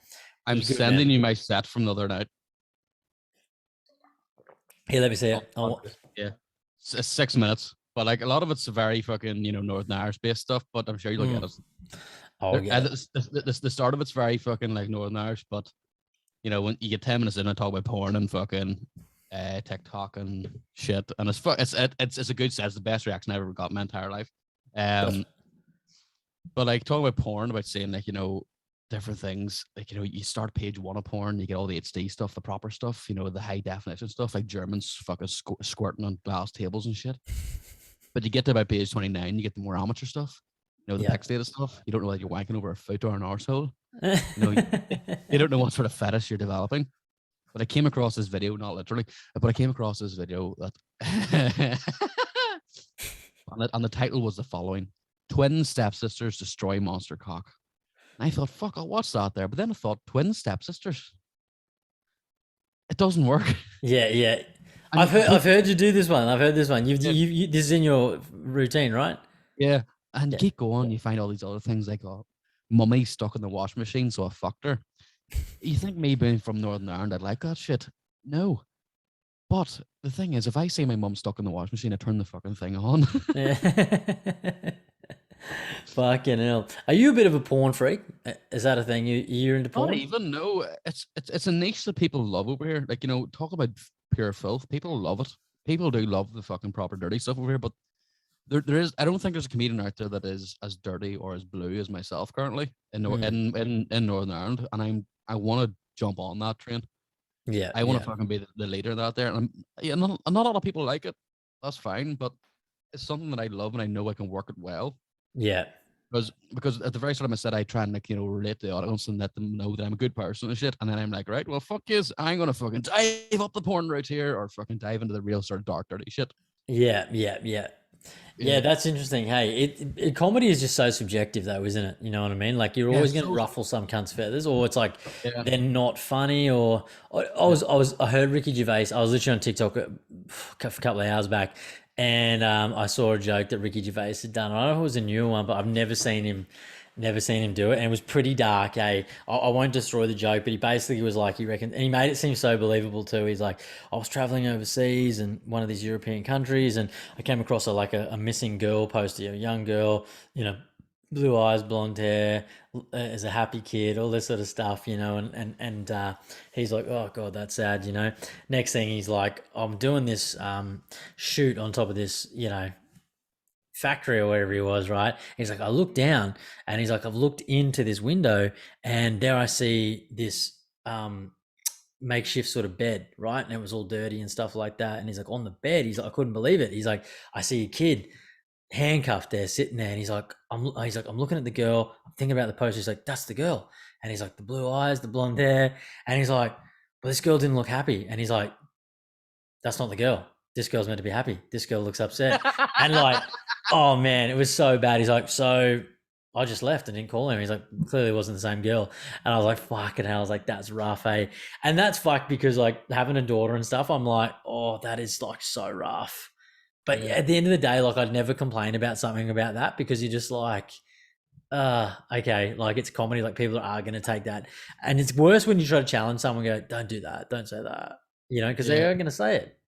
I'm good, sending man. you my set from the other night. Here, let me see it. Yeah, it's 6 minutes, but like a lot of it's very fucking, you know, Northern Irish based stuff. But I'm sure you'll get it. Oh yeah. The start of it's very fucking like Northern Irish, but you know, when you get 10 minutes in and talk about porn and fucking TikTok and shit, and it's a good set. It's the best reaction I ever got in my entire life. But like talking about porn, about saying like, you know, different things, like, you know, you start page 1 of porn, you get all the HD stuff, the proper stuff, you know, the high definition stuff, like Germans fucking squirting on glass tables and shit. But you get to about page 29, you get the more amateur stuff, you know, the pixelated stuff. You don't know whether you're wanking over a foot or an arsehole. You know, you don't know what sort of fetish you're developing. But I came across this video, not literally, but I came across this video that and the title was the following: Twin Stepsisters Destroy Monster Cock. And I thought, fuck, I'll watch that there. But then I thought, twin stepsisters. It doesn't work. Yeah. I've heard you do this one. I've heard this one. You this is in your routine, right? Yeah. And you keep going, you find all these other things like, oh, mummy stuck in the washing machine, so I fucked her. You think me being from Northern Ireland, I'd like that shit? No. But the thing is, if I see my mum stuck in the washing machine, I turn the fucking thing on. Fucking hell. Are you a bit of a porn freak? Is that a thing? You're into porn? Not even, no. It's a niche that people love over here. Like, you know, talk about pure filth. People love it. People do love the fucking proper dirty stuff over here, but there is, I don't think there's a comedian out there that is as dirty or as blue as myself currently in Northern Ireland, and I want to jump on that train. Yeah, I want to fucking be the leader out there, and not a lot of people like it. That's fine, but it's something that I love, and I know I can work it well. Yeah, because at the very start of my set, I try and, like, you know, relate to the audience and let them know that I'm a good person and shit, and then I'm like, right, well, fuck yes, I'm gonna fucking dive up the porn route here, or fucking dive into the real sort of dark, dirty shit. Yeah. Yeah, Yeah. that's interesting. Hey, comedy is just so subjective, though, isn't it? You know what I mean? Like you're Yeah. always going to So ruffle some cunt's feathers, or it's like yeah. they're not funny. Or Yeah. I heard Ricky Gervais. I was literally on TikTok a couple of hours back, and I saw a joke that Ricky Gervais had done. I don't know if it was a new one, but I've never seen him do it, and it was pretty dark. I won't destroy the joke, but he basically was like, he reckoned, and he made it seem so believable too. He's like, I was traveling overseas in one of these European countries, and I came across a missing girl poster, a young girl, you know, blue eyes, blonde hair, as a happy kid, all this sort of stuff, you know, and he's like, oh god, that's sad, you know. Next thing he's like, I'm doing this shoot on top of this, you know, factory or wherever he was, right? He's like, I look down and he's like, I've looked into this window and there I see this makeshift sort of bed, right? And it was all dirty and stuff like that. And he's like, on the bed, he's like, I couldn't believe it. He's like, I see a kid handcuffed there, sitting there, and he's like, I'm looking at the girl, I'm thinking about the poster. He's like, that's the girl. And he's like, the blue eyes, the blonde hair. And he's like, but this girl didn't look happy. And he's like, that's not the girl. This girl's meant to be happy. This girl looks upset. And like, oh man, it was so bad. He's like, so I just left and didn't call him. He's like, clearly it wasn't the same girl. And I was like, fucking hell. I was like, that's rough, eh? And that's fucked because like having a daughter and stuff, I'm like, oh, that is like so rough. But Yeah. at the end of the day, like I'd never complain about something about that because you're just like, okay, like it's comedy, like people are going to take that. And it's worse when you try to challenge someone and go, don't do that, don't say that, you know, because they Yeah. are going to say it.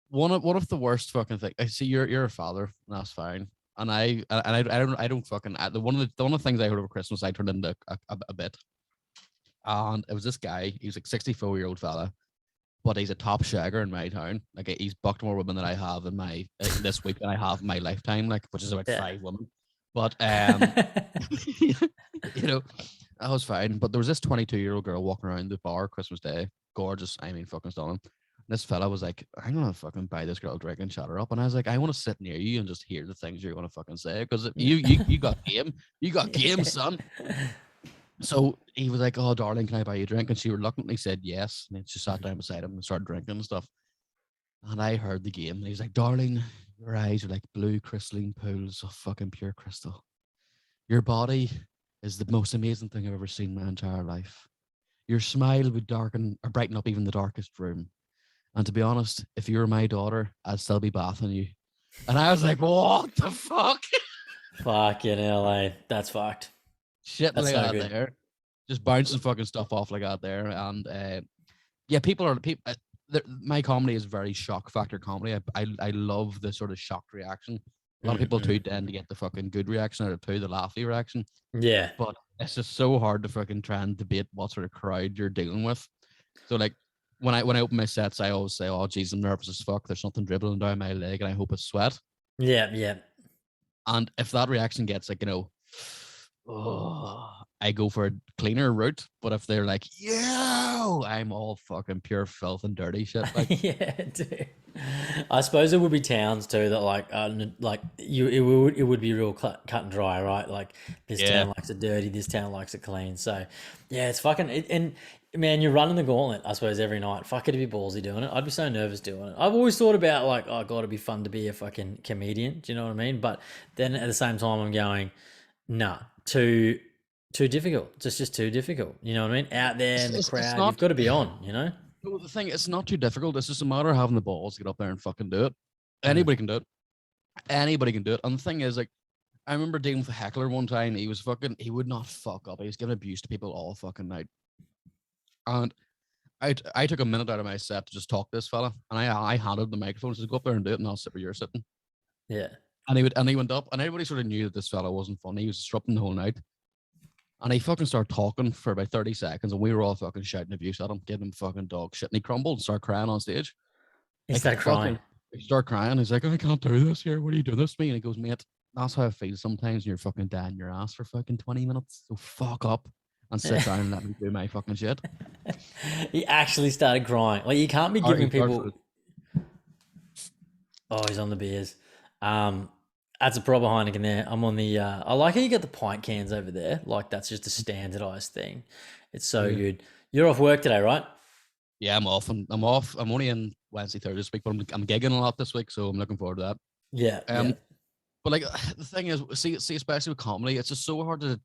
One of the worst fucking things. I see you're a father, and that's fine. And I don't fucking one of the things I heard over Christmas I turned into a bit. And it was this guy. He was like 64-year-old fella, but he's a top shagger in my town. Like he's bucked more women than I have in my this week than I have in my lifetime. Like which is about Yeah. 5 women. But you know, that was fine. But there was this 22-year-old girl walking around the bar Christmas Day, gorgeous. I mean, fucking stunning. This fella was like, I'm gonna fucking buy this girl a drink and shut her up. And I was like, I want to sit near you and just hear the things you're gonna fucking say because you got game, son. So he was like, oh darling, can I buy you a drink? And she reluctantly said yes. And then she sat down beside him and started drinking and stuff. And I heard the game. And he was like, darling, your eyes are like blue crystalline pools of fucking pure crystal. Your body is the most amazing thing I've ever seen in my entire life. Your smile would darken or brighten up even the darkest room. And to be honest, if you were my daughter, I'd still be bathing you. And I was like, what the fuck? Fucking LA. That's fucked. Shit That's like so that good. there. Just bouncing fucking stuff off like that there. And yeah, people. My comedy is very shock factor comedy. I love the sort of shocked reaction. A lot of people too tend to get the fucking good reaction or the laughy reaction. Yeah. But it's just so hard to fucking try and debate what sort of crowd you're dealing with. So like when I open my sets, I always say, "Oh, geez, I'm nervous as fuck. There's something dribbling down my leg, and I hope it's sweat." Yeah. Yeah. And if that reaction gets like, oh, I go for a cleaner route. But if they're like, yo, I'm all fucking pure filth and dirty shit. Like, Yeah, dude. I suppose it would be towns too that like it would be real cut and dry, right? Like this yeah, town likes it dirty, this town likes it clean. So yeah, it's fucking and man, you're running the gauntlet. I suppose every night. Fuck, it'd be ballsy doing it. I'd be so nervous doing it. I've always thought about like, oh god, it'd be fun to be a fucking comedian. Do you know what I mean? But then at the same time, I'm going, nah, too difficult. It's just too difficult. You know what I mean? Out there in the crowd, you've got to be on. You know. well, the thing, it's not too difficult. It's just a matter of having the balls to get up there and fucking do it. Anybody can do it. Anybody can do it. And the thing is, like, I remember dealing with a heckler one time. He would not fuck up. He was giving abuse to people all fucking night. And I took a minute out of my set to just talk to this fella. And I handed the microphone and said, go up there and do it, and I'll sit where you're sitting. Yeah. And he went up, and everybody sort of knew that this fella wasn't funny. He was disrupting the whole night. And he fucking started talking for about 30 seconds, and we were all fucking shouting abuse at him, giving him fucking dog shit. And he crumbled and started crying on stage. He started crying. He started crying. He's like, I can't do this here. What are you doing this to me? And he goes, mate, that's how I feel sometimes when you're fucking dying your ass for fucking 20 minutes. So fuck up and sit down and let me do my fucking shit. He actually started crying. Like you can't be giving people. Oh, he's on the beers. That's a proper Heineken there. I'm on the. I like how you got the pint cans over there. Like that's just a standardized thing. It's so good. You're off work today, right? Yeah, I'm off. I'm off. I'm only in Wednesday, Thursday this week, but I'm gigging a lot this week, so I'm looking forward to that. Yeah. But like the thing is, see, especially with comedy, it's just so hard to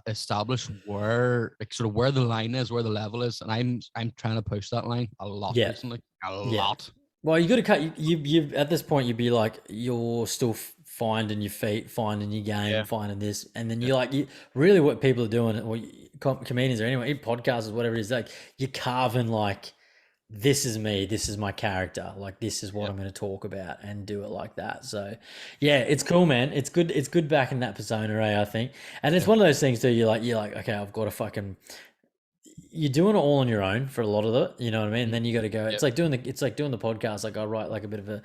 establish where, like, sort of where the line is, where the level is, and I'm trying to push that line a lot Yeah. recently, a Yeah. lot. Well, you got to cut. You at this point, you'd be like, you're still finding your feet, finding your game, Yeah. finding this, and then you really what people are doing, or comedians or anyone, even podcasters, whatever it is, like you're carving like, this is me, this is my character, like this is what Yeah. I'm going to talk about, and do it like that. So, yeah, it's cool, man. It's good. It's good back in that persona, I think, and it's one of those things too. You're like, okay, I've got to fucking. You're doing it all on your own for a lot of it, you know what I mean? And then you got to go. Yep. It's like doing the podcast. Like I write like a bit of a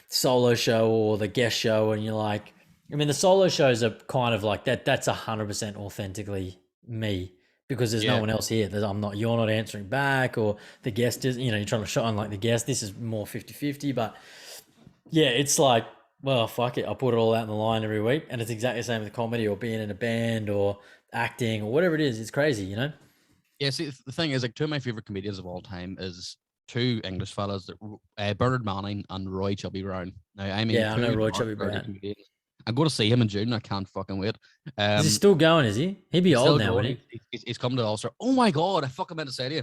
solo show or the guest show, and you're like, I mean, the solo shows are kind of like that. That's 100% authentically me because there's no Yeah. one else here. You're not answering back, or the guest is. You're trying to shine like the guest. This is more 50-50, but yeah, it's like, well, fuck it. I'll put it all out in the line every week, and it's exactly the same with comedy or being in a band or acting or whatever it is. It's crazy, you know. Yeah, see, the thing is, like, two of my favorite comedians of all time is two English fellas, Bernard Manning and Roy Chubby Brown. Now, I mean, Yeah, I know two Roy dark, Chubby dirty Brown. comedians. I'm going to see him in June. I can't fucking wait. Is he still going? Is he? He'd be He's old still now, wouldn't going. he? He's come to Ulster. Oh my god! I fucking meant to say to you.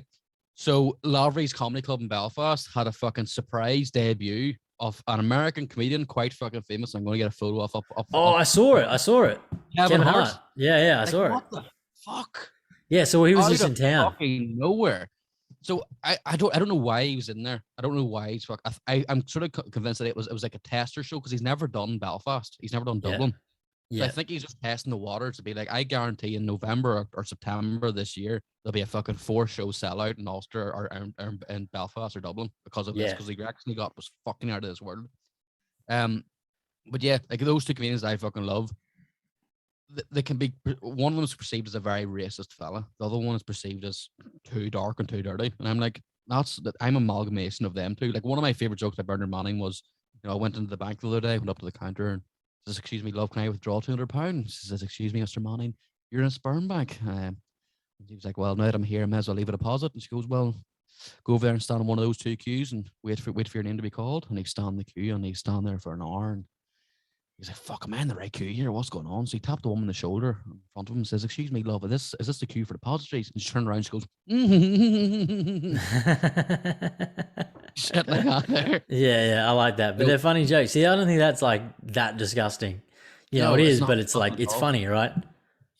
So Lavery's Comedy Club in Belfast had a fucking surprise debut of an American comedian, quite fucking famous. I'm going to get a photo of up. Oh, I saw it. I saw it. Kevin Hart. Yeah, I Like, saw it. what the fuck? Yeah, so he was Out just of in town. fucking nowhere. So I don't know why he was in there. I don't know why he's fuck. I'm sort of convinced that it was like a tester show because he's never done Belfast. He's never done Yeah. Dublin. So I Yeah, think he's just testing the water to be like, I guarantee in November or September this year there'll be a fucking 4-show sellout in Ulster or in Belfast or Dublin because of this, Yeah. because the reaction he got was fucking out of this world. But yeah, like those two comedians I fucking love. They can be, one of them is perceived as a very racist fella. The other one is perceived as too dark and too dirty. And I'm like, I'm amalgamation of them two. Like one of my favorite jokes by Bernard Manning was, I went into the bank the other day, went up to the counter and says, "Excuse me, love, can I withdraw £200?" She says, "Excuse me, Mr. Manning, you're in a sperm bank." He was like, "Well, now that I'm here, I may as well leave a deposit." And she goes, "Well, go over there and stand in one of those two queues and wait for your name to be called." And he's stand in the queue and he's stand there for an hour. And he's like, "Fuck, am I in the right queue here? What's going on?" So he tapped the woman on the shoulder in front of him and says, "Excuse me, love, is this the queue for depositories?" And she turned around and she goes, shit like that there. Yeah, I like that. But they're funny jokes. See, I don't think that's like that disgusting. No, It it's is, not but it's like, disgusting at it's all. funny, right?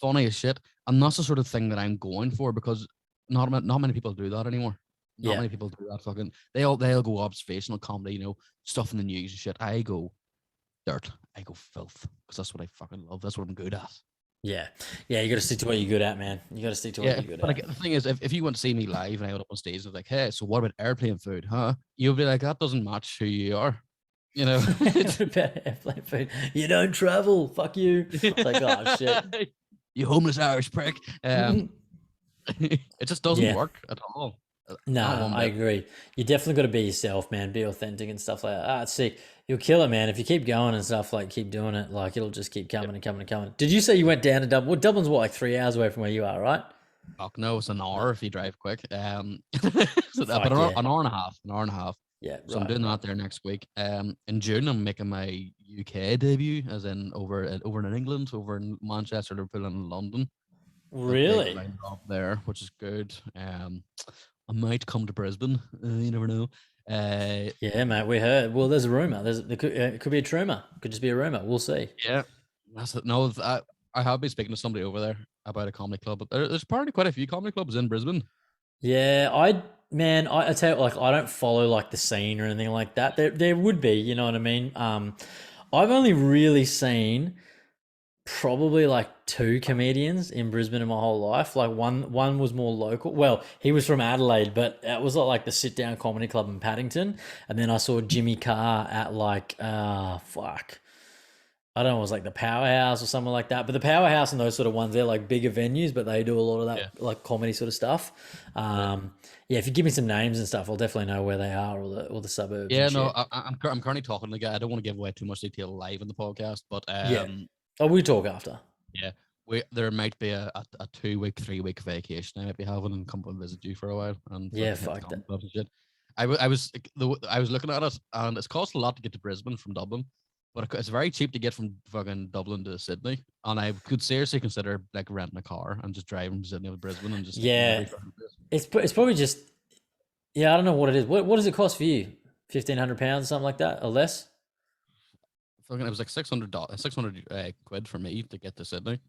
Funny as shit. And that's the sort of thing that I'm going for because not many people do that anymore. Not Yeah. many people do that fucking. They'll go observational comedy, stuff in the news and shit. I go dirt. I go filth because that's what I fucking love. That's what I'm good at. Yeah. Yeah, you got to stick to what you're good at, man. You got to stick to what Yeah, you're good but at. like the thing is, if you went to see me live and I went up on stage and was like, "Hey, so what about airplane food, huh?" You'll be like, "That doesn't match who you are," you know. Airplane food. You don't travel. Fuck you. It's like, oh, shit. You homeless Irish prick. It just doesn't Yeah. work at all. No, Not one I bit. agree. You definitely got to be yourself, man. Be authentic and stuff like that. Ah, it's sick. You'll kill it, man. If you keep going and stuff, like keep doing it, like it'll just keep coming and coming and coming. Did you say you went down to Dublin? Well, Dublin's what, like 3 hours away from where you are, right? Fuck no, it's an hour if you drive quick. So Fuck but yeah. an hour and a half. An hour and a half. Yeah, So I'm right. doing that there next week. In June I'm making my UK debut, as in over in England, over in Manchester, Liverpool, and London. Really? Lined up there, which is good. I might come to Brisbane. You never know. Yeah, mate. We heard. Well, there's a rumor. It could be a trumor. Could just be a rumor. We'll see. Yeah, that's it. No, I have been speaking to somebody over there about a comedy club, but there's apparently quite a few comedy clubs in Brisbane. Yeah, I tell you, like, I don't follow like the scene or anything like that. There would be, you know what I mean? I've only really seen probably like 2 comedians in Brisbane in my whole life. Like one was more local. Well, he was from Adelaide, but it was like the Sit Down Comedy Club in Paddington. And then I saw Jimmy Carr at like fuck. I don't know, it was like the Powerhouse or something like that. But the Powerhouse and those sort of ones, they're like bigger venues, but they do a lot of that like comedy sort of stuff. Yeah, if you give me some names and stuff, I'll definitely know where they are or the suburbs. Yeah, and no, shit. I'm currently talking to the guy. I don't want to give away too much detail live in the podcast, but Yeah. Oh, we talk after. yeah, there might be a 2-week, 3-week vacation I might be having and come and visit you for a while. And Yeah, fucking hit the fuck that. clubs and shit. I was looking at it, and it's cost a lot to get to Brisbane from Dublin. but it's very cheap to get from fucking Dublin to Sydney, and I could seriously consider like renting a car and just driving from Sydney to Brisbane and just hitting every Yeah, fucking place. it's probably just yeah. I don't know what it is. What does it cost for you? £1,500, something like that, or less? Fucking, it was like $600, 600 quid for me to get to Sydney.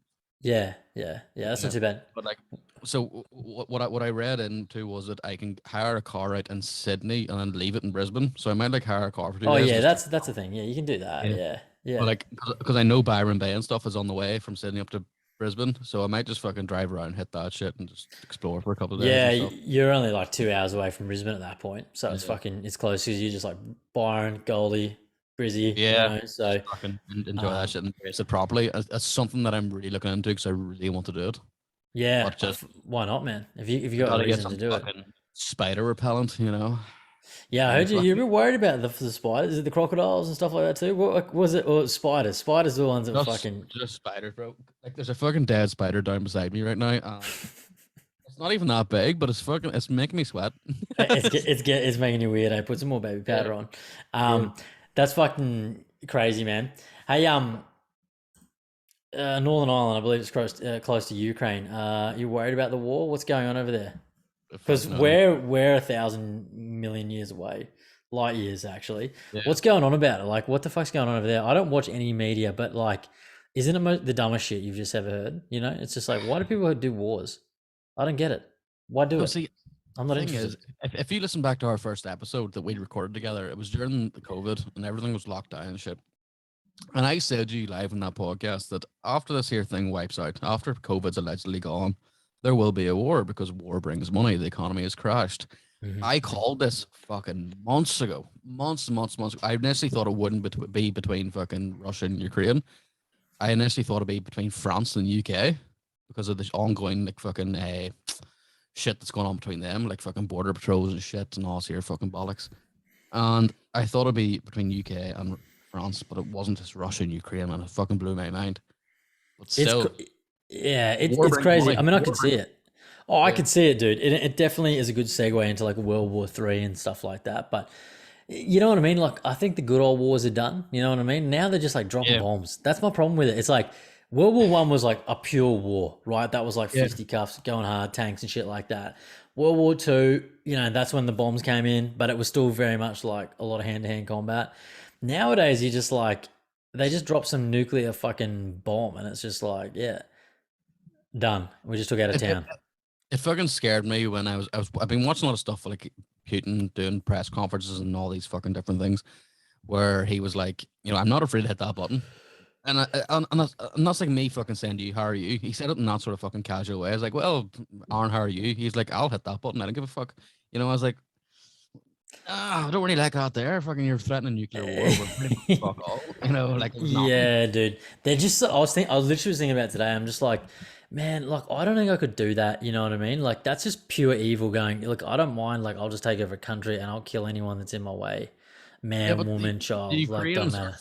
Yeah, yeah, yeah. That's Yeah, not too bad. but like, so what I read into was that I can hire a car out in Sydney and then leave it in Brisbane. So I might like hire a car for two Oh days. yeah, Just that's the thing. Yeah, you can do that. yeah. Yeah, But yeah. like, because I know Byron Bay and stuff is on the way from Sydney up to Brisbane, so I might just fucking drive around, hit that shit, and just explore for a couple of days Yeah, and stuff. you're only like 2 hours away from Brisbane at that point, so it's Yeah. fucking it's close because you're just like Byron, Goldie, Brizzy, Yeah, So, just fucking enjoy that um, shit and embrace it properly. It's something that I'm really looking into because I really want to do it. yeah, But just why not, man? If you I got a gotta get reason to some do it. fucking spider repellent, you know. Yeah, I And heard you're a fucking bit worried about the spiders. Is it the crocodiles and stuff like that too? What like, was it? Or spiders? Spiders are the ones that just fucking. just spiders, bro. Like there's a fucking dead spider down beside me right now, and it's not even that big, but it's making me sweat. It's making you weird. I put some more baby Yeah, powder on. yeah. That's fucking crazy, man. Hey, Northern Ireland, I believe it's close to Ukraine. You worried about the war? What's going on over there? Fuck Because no. we're 1,000 million years away, light years actually. Yeah. What's going on about it? Like, what the fuck's going on over there? I don't watch any media, but like, isn't it the dumbest shit you've just ever heard? You know, it's just like, why do people do wars? I don't get it. Why do Well, it? see, I'm the not thing interested. is, if you listen back to our first episode that we recorded together, it was during the COVID and everything was locked down and shit. And I said to you live in that podcast that after this here thing wipes out, after COVID's allegedly gone, there will be a war because war brings money. The economy has crashed. Hmm. I called this fucking months ago, months and months, months. I initially thought it wouldn't be between fucking Russia and Ukraine. I initially thought it'd be between France and UK because of this ongoing like fucking shit that's going on between them, like fucking border patrols and shit and all this here fucking bollocks. And I thought it'd be between UK and France, but it wasn't. Just Russia and Ukraine, and it fucking blew my mind. But It's still, yeah, war it's brings crazy. I money. mean, I War could see brings it. Oh, I yeah, could see it, dude. It definitely is a good segue into like World War III and stuff like that. But you know what I mean? Like, I think the good old wars are done. You know what I mean? Now they're just like dropping yeah, bombs. That's my problem with it. It's like World War I was like a pure war, right? That was like yeah. fisticuffs, going hard, tanks and shit like that. World War II, that's when the bombs came in, but it was still very much like a lot of hand to hand combat. Nowadays, you just like, they just drop some nuclear fucking bomb and it's just like, yeah, done. We just took out of It, it, town. it fucking scared me when I've been watching a lot of stuff like Putin doing press conferences and all these fucking different things where he was like, I'm not afraid to hit that button. And that's like me fucking saying to you, how are you? He said it in that sort of fucking casual way. I was like, well, Aaron, how are you? He's like, I'll hit that button. I don't give a fuck. I was like, I don't really like that there. Fucking, you're threatening nuclear war, but pretty much fuck all. Like it was nothing. Yeah, dude. They're just. I was literally thinking about today. I'm just like, man, like I don't think I could do that. You know what I mean? Like that's just pure evil. Going, look, I don't mind. Like I'll just take over a country and I'll kill anyone that's in my way. Yeah, Man, but woman, the child. Like don't Ukrainians matter.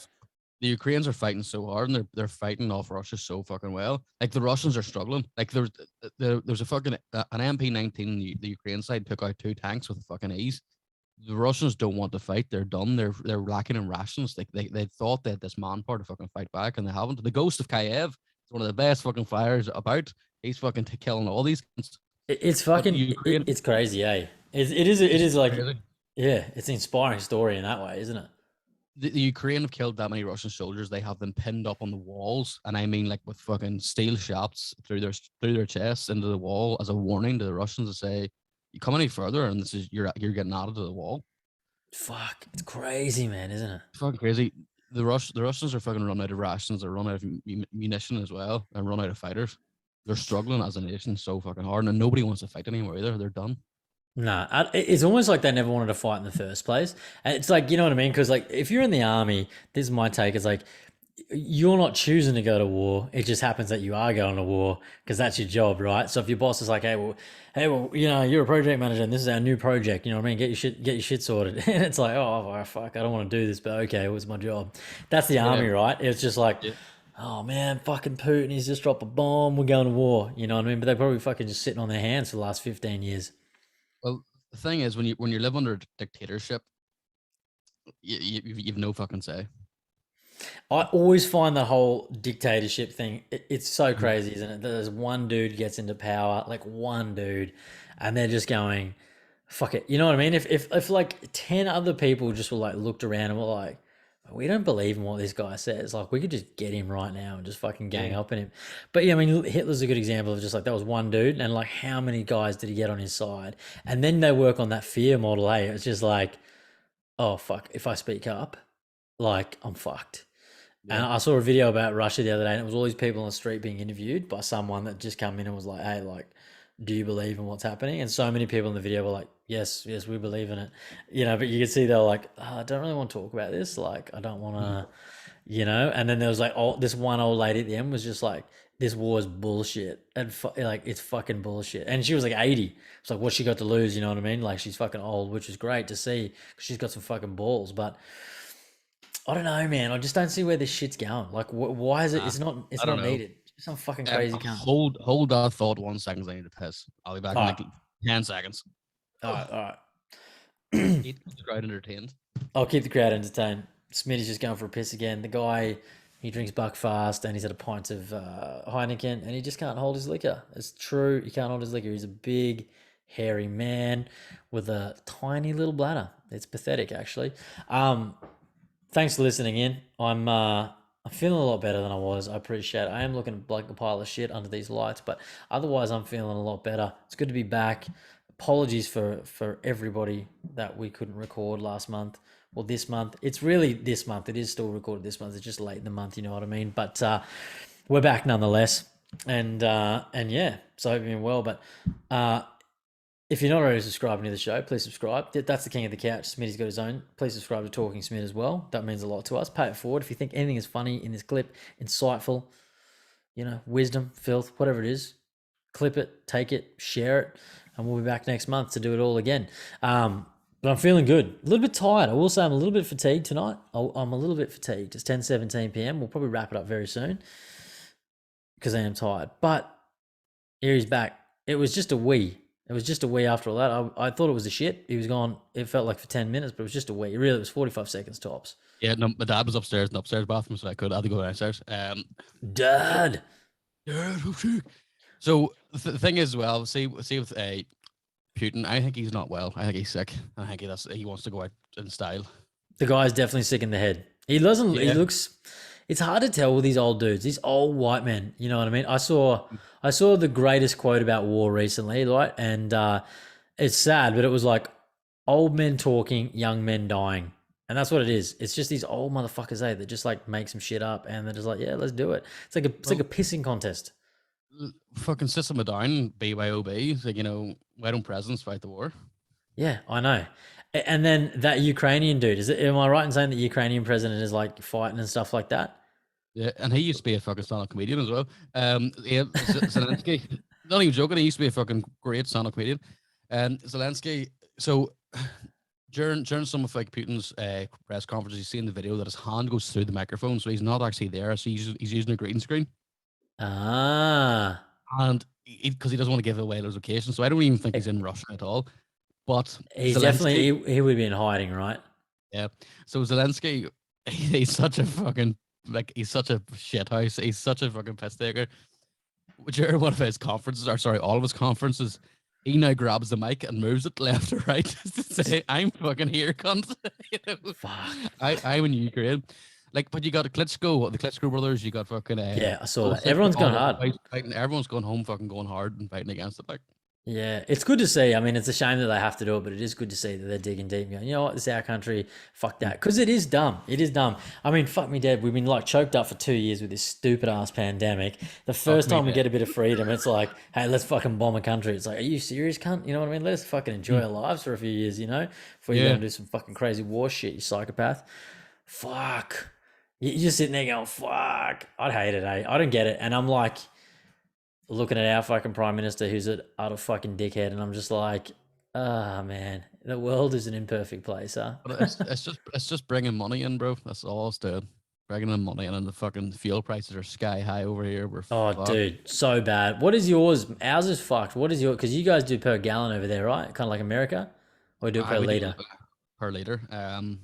the Ukrainians are fighting so hard and they're fighting off Russia so fucking well. Like the Russians are struggling. Like there's a fucking an MP-19. The Ukraine side took out two tanks with fucking ease. The Russians don't want to fight. They're done. They're lacking in rations. Like they thought they had this manpower to fucking fight back, and they haven't. The Ghost of Kiev is one of the best fucking flyers about. He's fucking killing all these. It's But fucking. Ukraine, It's crazy, eh? It it's is like, crazy. yeah, it's an inspiring story in that way, isn't it? The Ukraine have killed that many Russian soldiers. They have them pinned up on the walls, and I mean like with fucking steel shafts through their chests into the wall as a warning to the Russians to say, "You come any further, and this is you're getting added to the wall." Fuck, it's crazy, man, isn't it? Fucking crazy. The Russians are fucking run out of rations. They're run out of munition as well, and run out of fighters. They're struggling as a nation so fucking hard, and nobody wants to fight anymore either. They're done. Nah, it's almost like they never wanted to fight in the first place. And it's like, you know what I mean? Because, like, if you're in the army, this is my take, it's like, you're not choosing to go to war. It just happens that you are going to war because that's your job, right? So if your boss is like, hey, well, you're a project manager and this is our new project, you know what I mean? Get your shit sorted. And it's like, oh, fuck, I don't want to do this, but okay, it was my job. That's the Yeah. army, right? It's just like, Yeah. oh man, fucking Putin, he's just dropped a bomb. We're going to war. You know what I mean? But they're probably fucking just sitting on their hands for the last 15 years. Well, the thing is, when you live under a dictatorship, you've no fucking say. I always find the whole dictatorship thing, it's so Mm. crazy, isn't it? There's one dude gets into power, like one dude, and they're just going, fuck it. You know what I mean? If like 10 other people just were like looked around and were like, we don't believe in what this guy says. Like we could just get him right now and just fucking gang Yeah. up on him. But yeah, I mean Hitler's a good example of just like that was one dude and like how many guys did he get on his side? And then they work on that fear model, hey. It's just like, oh fuck, if I speak up, like I'm fucked. And Yeah. I saw a video about Russia the other day, and it was all these people on the street being interviewed by someone that just come in and was like, "Hey, like, do you believe in what's happening?" And so many people in the video were like, "Yes, yes, we believe in it," But you could see they were like, I don't really want to talk about this. Like, I don't want Mm. to, And then there was like, this one old lady at the end was just like, "This war is bullshit," and like it's fucking bullshit. And she was like 80. It's like, what's she got to lose? You know what I mean? Like she's fucking old, which is great to see because she's got some fucking balls, but. I don't know, man. I just don't see where this shit's going. Like, why is it? Nah, It's I don't not know. needed. Some fucking crazy cunt. Hold that thought 1 second. I need to piss. I'll be back All in right, like 10 seconds. all right, all right. Keep the crowd entertained. I'll keep the crowd entertained. Smitty's just going for a piss again. The guy, he drinks Buckfast and he's had a pint of Heineken and he just can't hold his liquor. It's true. He can't hold his liquor. He's a big, hairy man with a tiny little bladder. It's pathetic, actually. Thanks for listening in. I'm feeling a lot better than I was. I appreciate it. I am looking like a pile of shit under these lights, but otherwise I'm feeling a lot better. It's good to be back. Apologies for everybody that we couldn't record last month or this month. It's really this month. It is still recorded this month. It's just late in the month, you know what I mean? But we're back nonetheless. And yeah, so I hope you're doing well. But if you're not already subscribing to the show, please subscribe. That's the King of the Couch. Smitty's got his own. Please subscribe to Talking Smith as well. That means a lot to us. Pay it forward. If you think anything is funny in this clip, insightful, wisdom, filth, whatever it is, clip it, take it, share it, and we'll be back next month to do it all again. But I'm feeling good. A little bit tired. I will say I'm a little bit fatigued tonight. I'm a little bit fatigued. It's 10:17 p.m. We'll probably wrap it up very soon because I am tired. But here he's back. It was just a wee. It was just a wee after all that. I thought it was a shit. He was gone. It felt like for 10 minutes, but it was just a wee. Really, it was 45 seconds tops. Yeah, no, my dad was upstairs in the upstairs bathroom, so I had to go downstairs. So, Dad. yeah, oh, shit. So the thing is, well, see with Putin, I think he's not well. I think he's sick. I think he wants to go out in style. The guy's definitely sick in the head. He doesn't, he Yeah. looks, it's hard to tell with these old dudes, these old white men. You know what I mean? I saw the greatest quote about war recently, right? And it's sad, but it was like old men talking, young men dying. And that's what it is. It's just these old motherfuckers, that just like make some shit up and they're just like, yeah, let's do it. It's like a Well, pissing contest. fucking sit them down, BYOB. Like, why don't presidents fight the war? Yeah, I know. And then that Ukrainian dude, am I right in saying that Ukrainian president is like fighting and stuff like that? Yeah, and he used to be a fucking stand-up comedian as well. Yeah, Zelensky. Not even joking. He used to be a fucking great stand-up comedian. And Zelensky. So during some of like Putin's press conferences, you see in the video that his hand goes through the microphone, so he's not actually there. So he's using a green screen, Ah, and because he doesn't want to give away his location. So I don't even think he's in Russia at all. But he's definitely Zelensky, he would be in hiding, right? yeah. So Zelensky, he's such a fucking he's such a shithouse. He's such a fucking piss taker. During one of his conferences, or sorry, all of his conferences, he now grabs the mic and moves it left to right to say, "I'm fucking here, cunt." Fuck. I'm in Ukraine. Like, but you got the Klitschko brothers. You got fucking Yeah, I saw that. Everyone's going hard. fighting. Everyone's going home, fucking going hard and fighting against it. Like, Yeah, it's good to see. I mean, it's a shame that they have to do it, but it is good to see that they're digging deep and going, you know what, this is our country. Fuck that. Because it is dumb. It is dumb. I mean, fuck me dead. We've been like choked up for 2 years with this stupid ass pandemic. The first me time we dead. get a bit of freedom, it's like, hey, let's fucking bomb a country. It's like, are you serious, cunt? You know what I mean? Let's fucking enjoy our lives for a few years, before you go Yeah. and do some fucking crazy war shit, you psychopath. Fuck. You're just sitting there going, fuck. I'd hate it, eh? I don't get it. And I'm like, looking at our fucking prime minister who's an utter fucking dickhead, and I'm just like, ah, man, the world is an imperfect place, huh? But it's just bringing money in, bro. That's all it's doing. Bringing in money in, and the fucking fuel prices are sky high over here. We're Oh, fucked. dude, so bad. What is yours? Ours is fucked. What is your? Because you guys do per gallon over there, right? Kind of like America, or do it per We do liter? per liter. I'm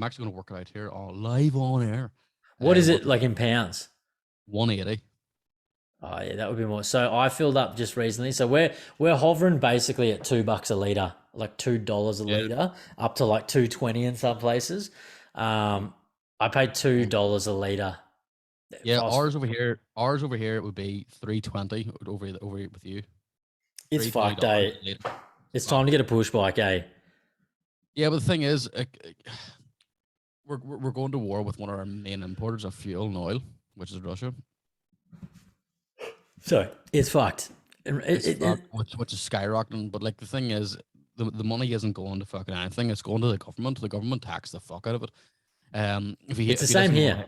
actually going to work it out here live on air. What is What it like in pounds? 180. Oh yeah, that would be more. So I filled up just recently. So we're hovering basically at $2 a liter, like $2 a Yeah. liter, up to like 2.20 in some places. I paid $2 a liter. Yeah, ours over here it would be 320 over with you. It's fucked, $320 eh? a liter. It's time to Fucked. get a push bike, eh? Yeah, but the thing is, we're going to war with one of our main importers of fuel and oil, which is Russia. So it's fucked. It's fucked, which is skyrocketing. But like the thing is, the money isn't going to fucking anything. It's going to the government. The government tax the fuck out of it. It's the if you same listen to here.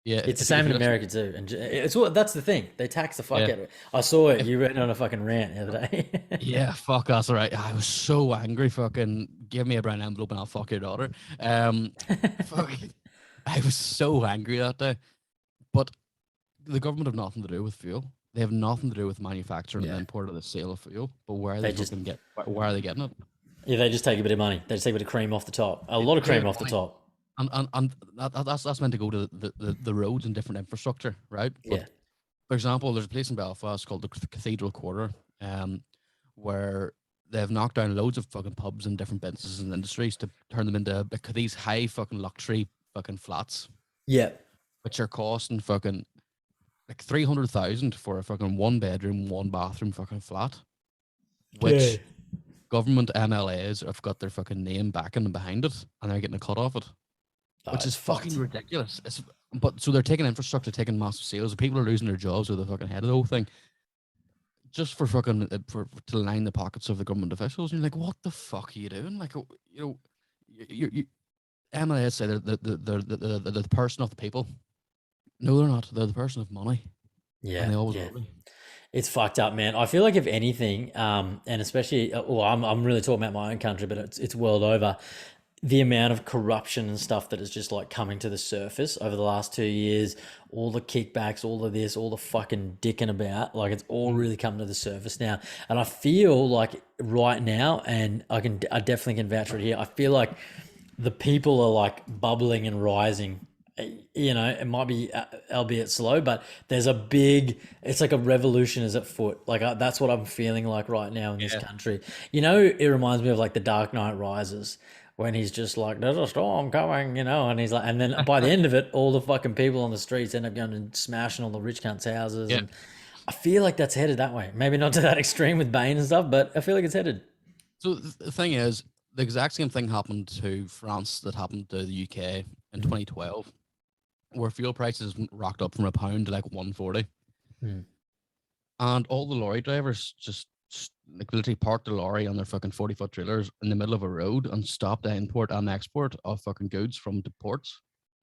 yeah, It's the if same you in listen, America too, and it's what that's the thing. They tax the fuck yeah, out of it. I saw it. if, You went on a fucking rant the other day. yeah, fuck, that's all right. I was so angry. Fucking give me a brown envelope and I'll fuck your daughter. Fuck, I was so angry that day. But the government have nothing to do with fuel. They have nothing to do with manufacturing and Yeah, import of the sale of fuel. But they just where are they getting it? yeah they just take a bit of money. They just take a bit of cream off the top. A lot of Take cream off the money. top. And that's meant to go to the roads and different infrastructure, right? But Yeah, for example, there's a place in Belfast called the Cathedral Quarter, where they've knocked down loads of fucking pubs and different businesses and industries to turn them into like, these high fucking luxury fucking flats, yeah, which are costing fucking like 300,000 for a fucking 1 bedroom, 1 bathroom fucking flat, yeah. which government MLAs have got their fucking name backing and behind it, and they're getting a cut off it, Oh, which is it's fucking fucked. ridiculous. But so they're taking infrastructure, taking massive sales, people are losing their jobs with the fucking head of the whole thing, just for fucking to line the pockets of the government officials. And you're like, what the fuck are you doing? Like, you know, you MLAs say they're the person of the people. No, they're not. They're the person of money, and Yeah, they always yeah. will be. It's fucked up, man. I feel like if anything, and especially, well, I'm really talking about my own country, but it's world over. The amount of corruption and stuff that is just like coming to the surface over the last 2 years, all the kickbacks, all of this, all the fucking dicking about, like it's all Mm. really coming to the surface now. And I feel like right now, and I definitely can vouch for it here. I feel like the people are like bubbling and rising. You know, it might be albeit slow, but there's a big. It's like a revolution is at foot. Like that's what I'm feeling like right now in this Yeah, country. You know, it reminds me of like the Dark Knight Rises when he's just like, "There's a storm coming," you know, and he's like, and then by the end of it, all the fucking people on the streets end up going and smashing all the rich cunts' houses, yeah. and I feel like that's headed that way. Maybe not to that extreme with Bane and stuff, but I feel like it's headed. So the thing is, the exact same thing happened to France that happened to the UK in Mhm. 2012, where fuel prices rocked up from a pound to like 140, Mm. and all the lorry drivers just like literally parked the lorry on their fucking 40-foot trailers in the middle of a road and stopped the import and export of fucking goods from the ports,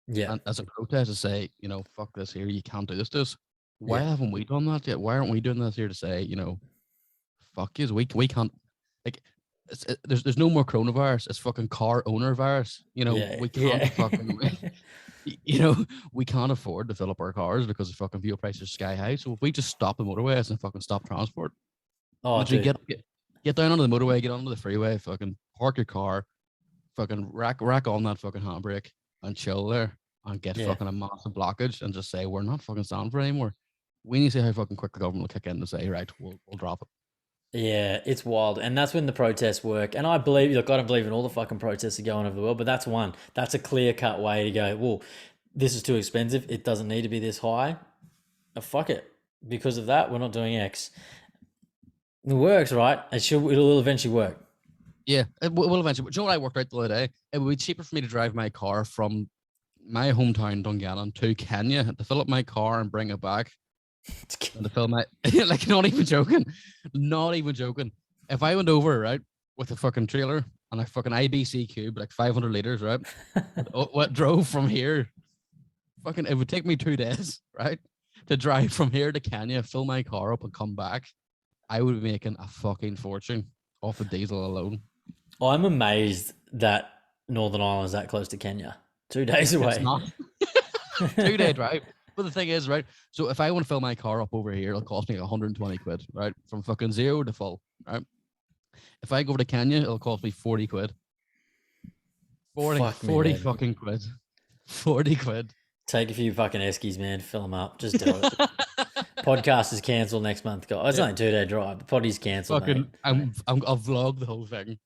Yeah, and as a protest to say, fuck this here, you can't do this to us. Why yeah, haven't we done that yet? Why aren't we doing this here to say, fuck you, we can't, like, there's no more coronavirus. It's fucking car owner virus. yeah, We yeah. can't fucking, you know, we can't afford to fill up our cars because the fucking fuel prices are sky high. So if we just stop the motorways and fucking stop transport, Oh, literally dude. get down onto the motorway, get onto the freeway, fucking park your car, fucking rack on that fucking handbrake and chill there and get Yeah. fucking a massive blockage and just say we're not fucking standing for it anymore. We need to see how fucking quick the government will kick in to say, right, we'll drop it. Yeah, it's wild. And that's when the protests work. And I believe, look, I don't believe in all the fucking protests that go on over the world, but that's one. That's a clear cut way to go, well, this is too expensive. It doesn't need to be this high. Fuck it. Because of that, we're not doing X. It works, right? It'll eventually work. Yeah, it will eventually. Do you know what I worked out the other day? It would be cheaper for me to drive my car from my hometown, Dungannon, to Kenya to fill up my car and bring it back and to fill my like, not even joking. Not even joking. If I went over, right, with a fucking trailer and a fucking IBC cube, like 500 liters, right? What drove from here, fucking, it would take me 2 days, right? To drive from here to Kenya, fill my car up and come back. I would be making a fucking fortune off the diesel alone. I'm amazed that Northern Ireland is that close to Kenya. 2 days It's away. not 2 day drive. But the thing is, right? So if I want to fill my car up over here, it'll cost me 120 quid, right? From fucking zero to full, right? If I go over to Kenya, it'll cost me 40 quid. 40, Fuck me, 40 man. fucking quid. 40 quid. Take a few fucking Eskies, man. Fill them up. Just do it. Podcast is cancelled next month, guys. It's only a 2-day drive. The potty's cancelled, mate. I'll vlog the whole thing.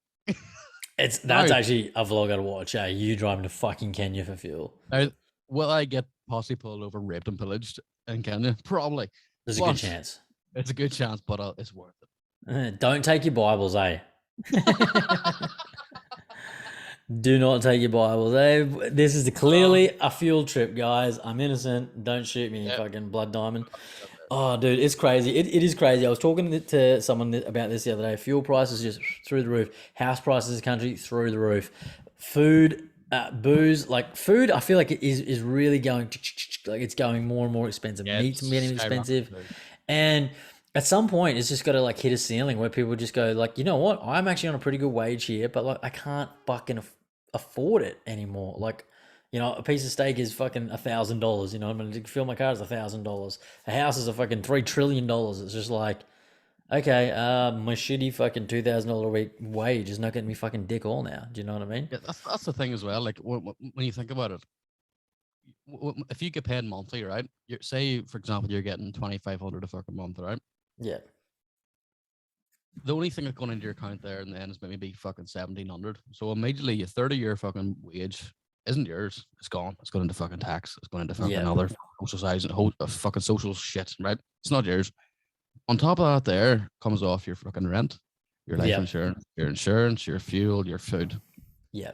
That's Now, actually a vlog I'd watch. You driving to fucking Kenya for fuel. now, will I get possibly pulled over, raped, and pillaged in Kenya? Probably. There's a good chance. It's a good chance, but it's worth it. Don't take your Bibles, eh? Do not take your Bibles, eh? This is clearly a fuel trip, guys. I'm innocent. Don't shoot me, you fucking blood diamond. Oh, dude, it's crazy. It is crazy. I was talking to someone about this the other day. Fuel prices just through the roof. House prices in the country through the roof. Food, booze, like food, I feel like it is really going, like it's going more and more expensive. Meat's getting expensive. And at some point, it's just got to like hit a ceiling where people just go like, you know what? I'm actually on a pretty good wage here, but like I can't fucking afford it anymore. Like, you know, a piece of steak is fucking $1,000. You know, I'm gonna fill my car is $1,000. A house is a fucking $3 trillion. It's just like, okay, my shitty fucking $2,000 a week wage is not getting me fucking dick all now. Do you know what I mean? Yeah, that's the thing as well. Like when you think about it, if you get paid monthly, right? Say for example, you're getting 2,500 a fucking month, right? Yeah. The only thing that's going into your account there and then is maybe fucking 1,700. So immediately your 30-year fucking wage isn't yours. It's gone. It's going into fucking tax. It's going into fucking other social size and whole fucking social shit, right? It's not yours. On top of that, there comes off your fucking rent, your life insurance, your fuel, your food. Yeah.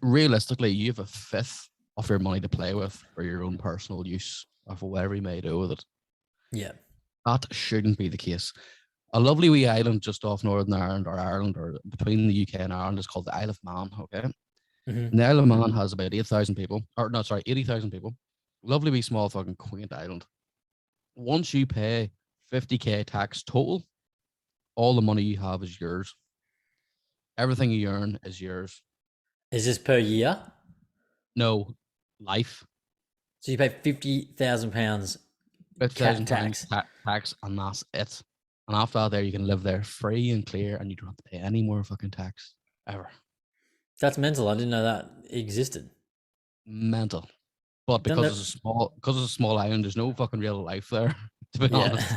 Realistically, you have a fifth of your money to play with for your own personal use of whatever you may do with it. Yeah. That shouldn't be the case. A lovely wee island just off Northern Ireland or between the UK and Ireland is called the Isle of Man, okay? Mm-hmm. And the Isle of Man has about 8,000 people, 80,000 people. Lovely wee small fucking quaint island. Once you pay 50k tax total, all the money you have is yours. Everything you earn is yours. Is this per year? No, life. So you pay £50,000 tax, and that's it. And after that, you can live there free and clear, and you don't have to pay any more fucking tax ever. That's mental. I didn't know that existed. Mental, but because it's a small island, there's no fucking real life there. To be honest,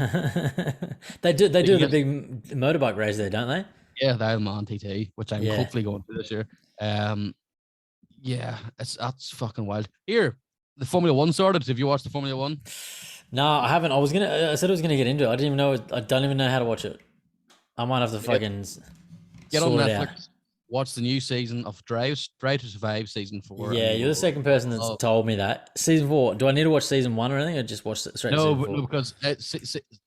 they do the big motorbike race there, don't they? Yeah, the Isle of Man TT, which I'm hopefully going to this year. That's fucking wild. Here, the Formula One started. Have you watched the Formula One? No, I haven't. I said I was gonna get into it. I didn't even know. I don't even know how to watch it. I might have to fucking get on Netflix. Watch the new season of Drive to Survive season 4. Yeah, you're the second person that's told me that. Season 4. Do I need to watch season 1 or anything, or just watch it straight? No, because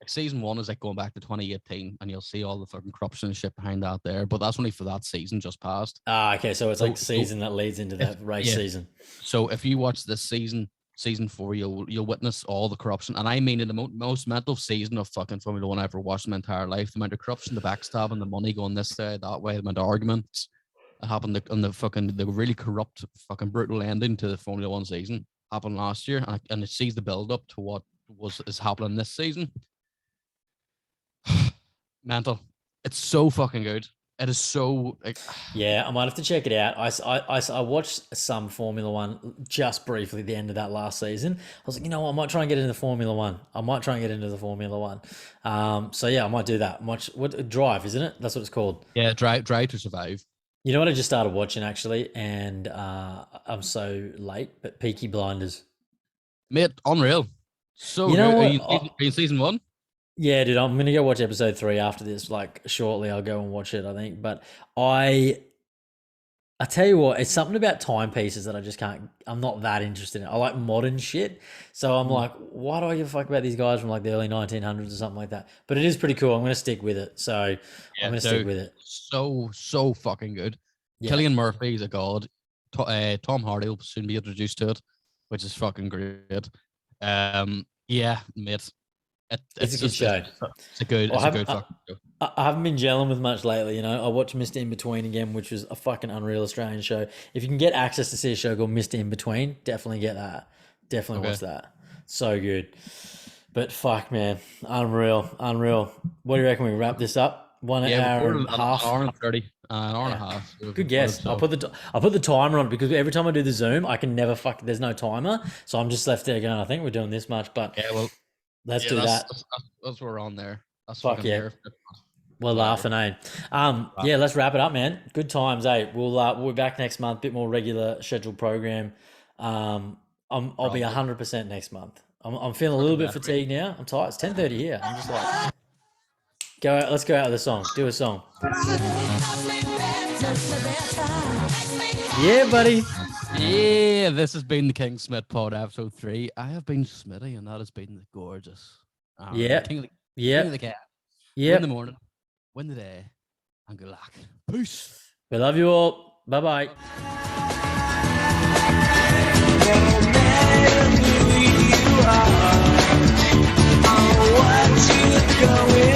season 1 is like going back to 2018, and you'll see all the fucking corruption and shit behind that there. But that's only for that season just passed. Okay, so it's like the season that leads into that race season. So if you watch this season 4, you'll witness all the corruption, and I mean in the most mental season of fucking Formula One I ever watched in my entire life. The amount of corruption, the backstabbing, the money going this way, that way, the amount of arguments that happened on the really corrupt, fucking brutal ending to the Formula One season happened last year, and it sees the build up to what is happening this season. Mental. It's so fucking good. It is so like. Yeah, I might have to check it out. I watched some Formula One just briefly at the end of that last season. I was like, you know what, I might try and get into Formula One. So yeah, I might do that. What Drive, isn't it? That's what it's called. Yeah, Drive to Survive. You know what I just started watching actually, and I'm so late, but Peaky Blinders. Mate, unreal. So you know good. What? Are you in season 1? Yeah, dude, I'm gonna go watch episode 3 after this. Like shortly, I'll go and watch it. I think, but I tell you what, it's something about timepieces that I just can't. I'm not that interested in. I like modern shit, so I'm like, why do I give a fuck about these guys from like the early 1900s or something like that? But it is pretty cool. I'm gonna stick with it. So I'm gonna stick with it. So fucking good. Yeah. Cillian Murphy is a god. Tom Hardy will soon be introduced to it, which is fucking great. Yeah, mate. It's a good show. It's a good fucking show. I haven't been gelling with much lately, you know. I watched Mr. In Between again, which was a fucking unreal Australian show. If you can get access to see a show called Mr. In Between, definitely get that. Definitely watch that. So good. But fuck, man. Unreal. What do you reckon we wrap this up? 1 Yeah, hour we're and a an half. hour and 30, an hour and a Yeah. half. Good guess. I'll put the timer on it because every time I do the Zoom, I can never there's no timer, so I'm just left there going, I think we're doing this much, but Yeah, well, let's yeah, do that. that's what we're on there. That's Fuck fucking yeah. here. We're laughing, eh? Yeah, let's wrap it up, man. Good times, eh? We'll be back next month, bit more regular scheduled program. I'll be 100% next month. I'm feeling a little bit fatigued now. I'm tired. It's 10:30 here. I'm just like, go out. Let's go out with a song. Do a song. Yeah, buddy. Yeah, this has been the KingSmit Pod episode 3. I have been Smitty, and that has been the gorgeous. Yep. King of the Yep. cat. Win Yep. the morning, win the day, and good luck. Peace. We love you all. Bye bye. No matter who you are or what you're going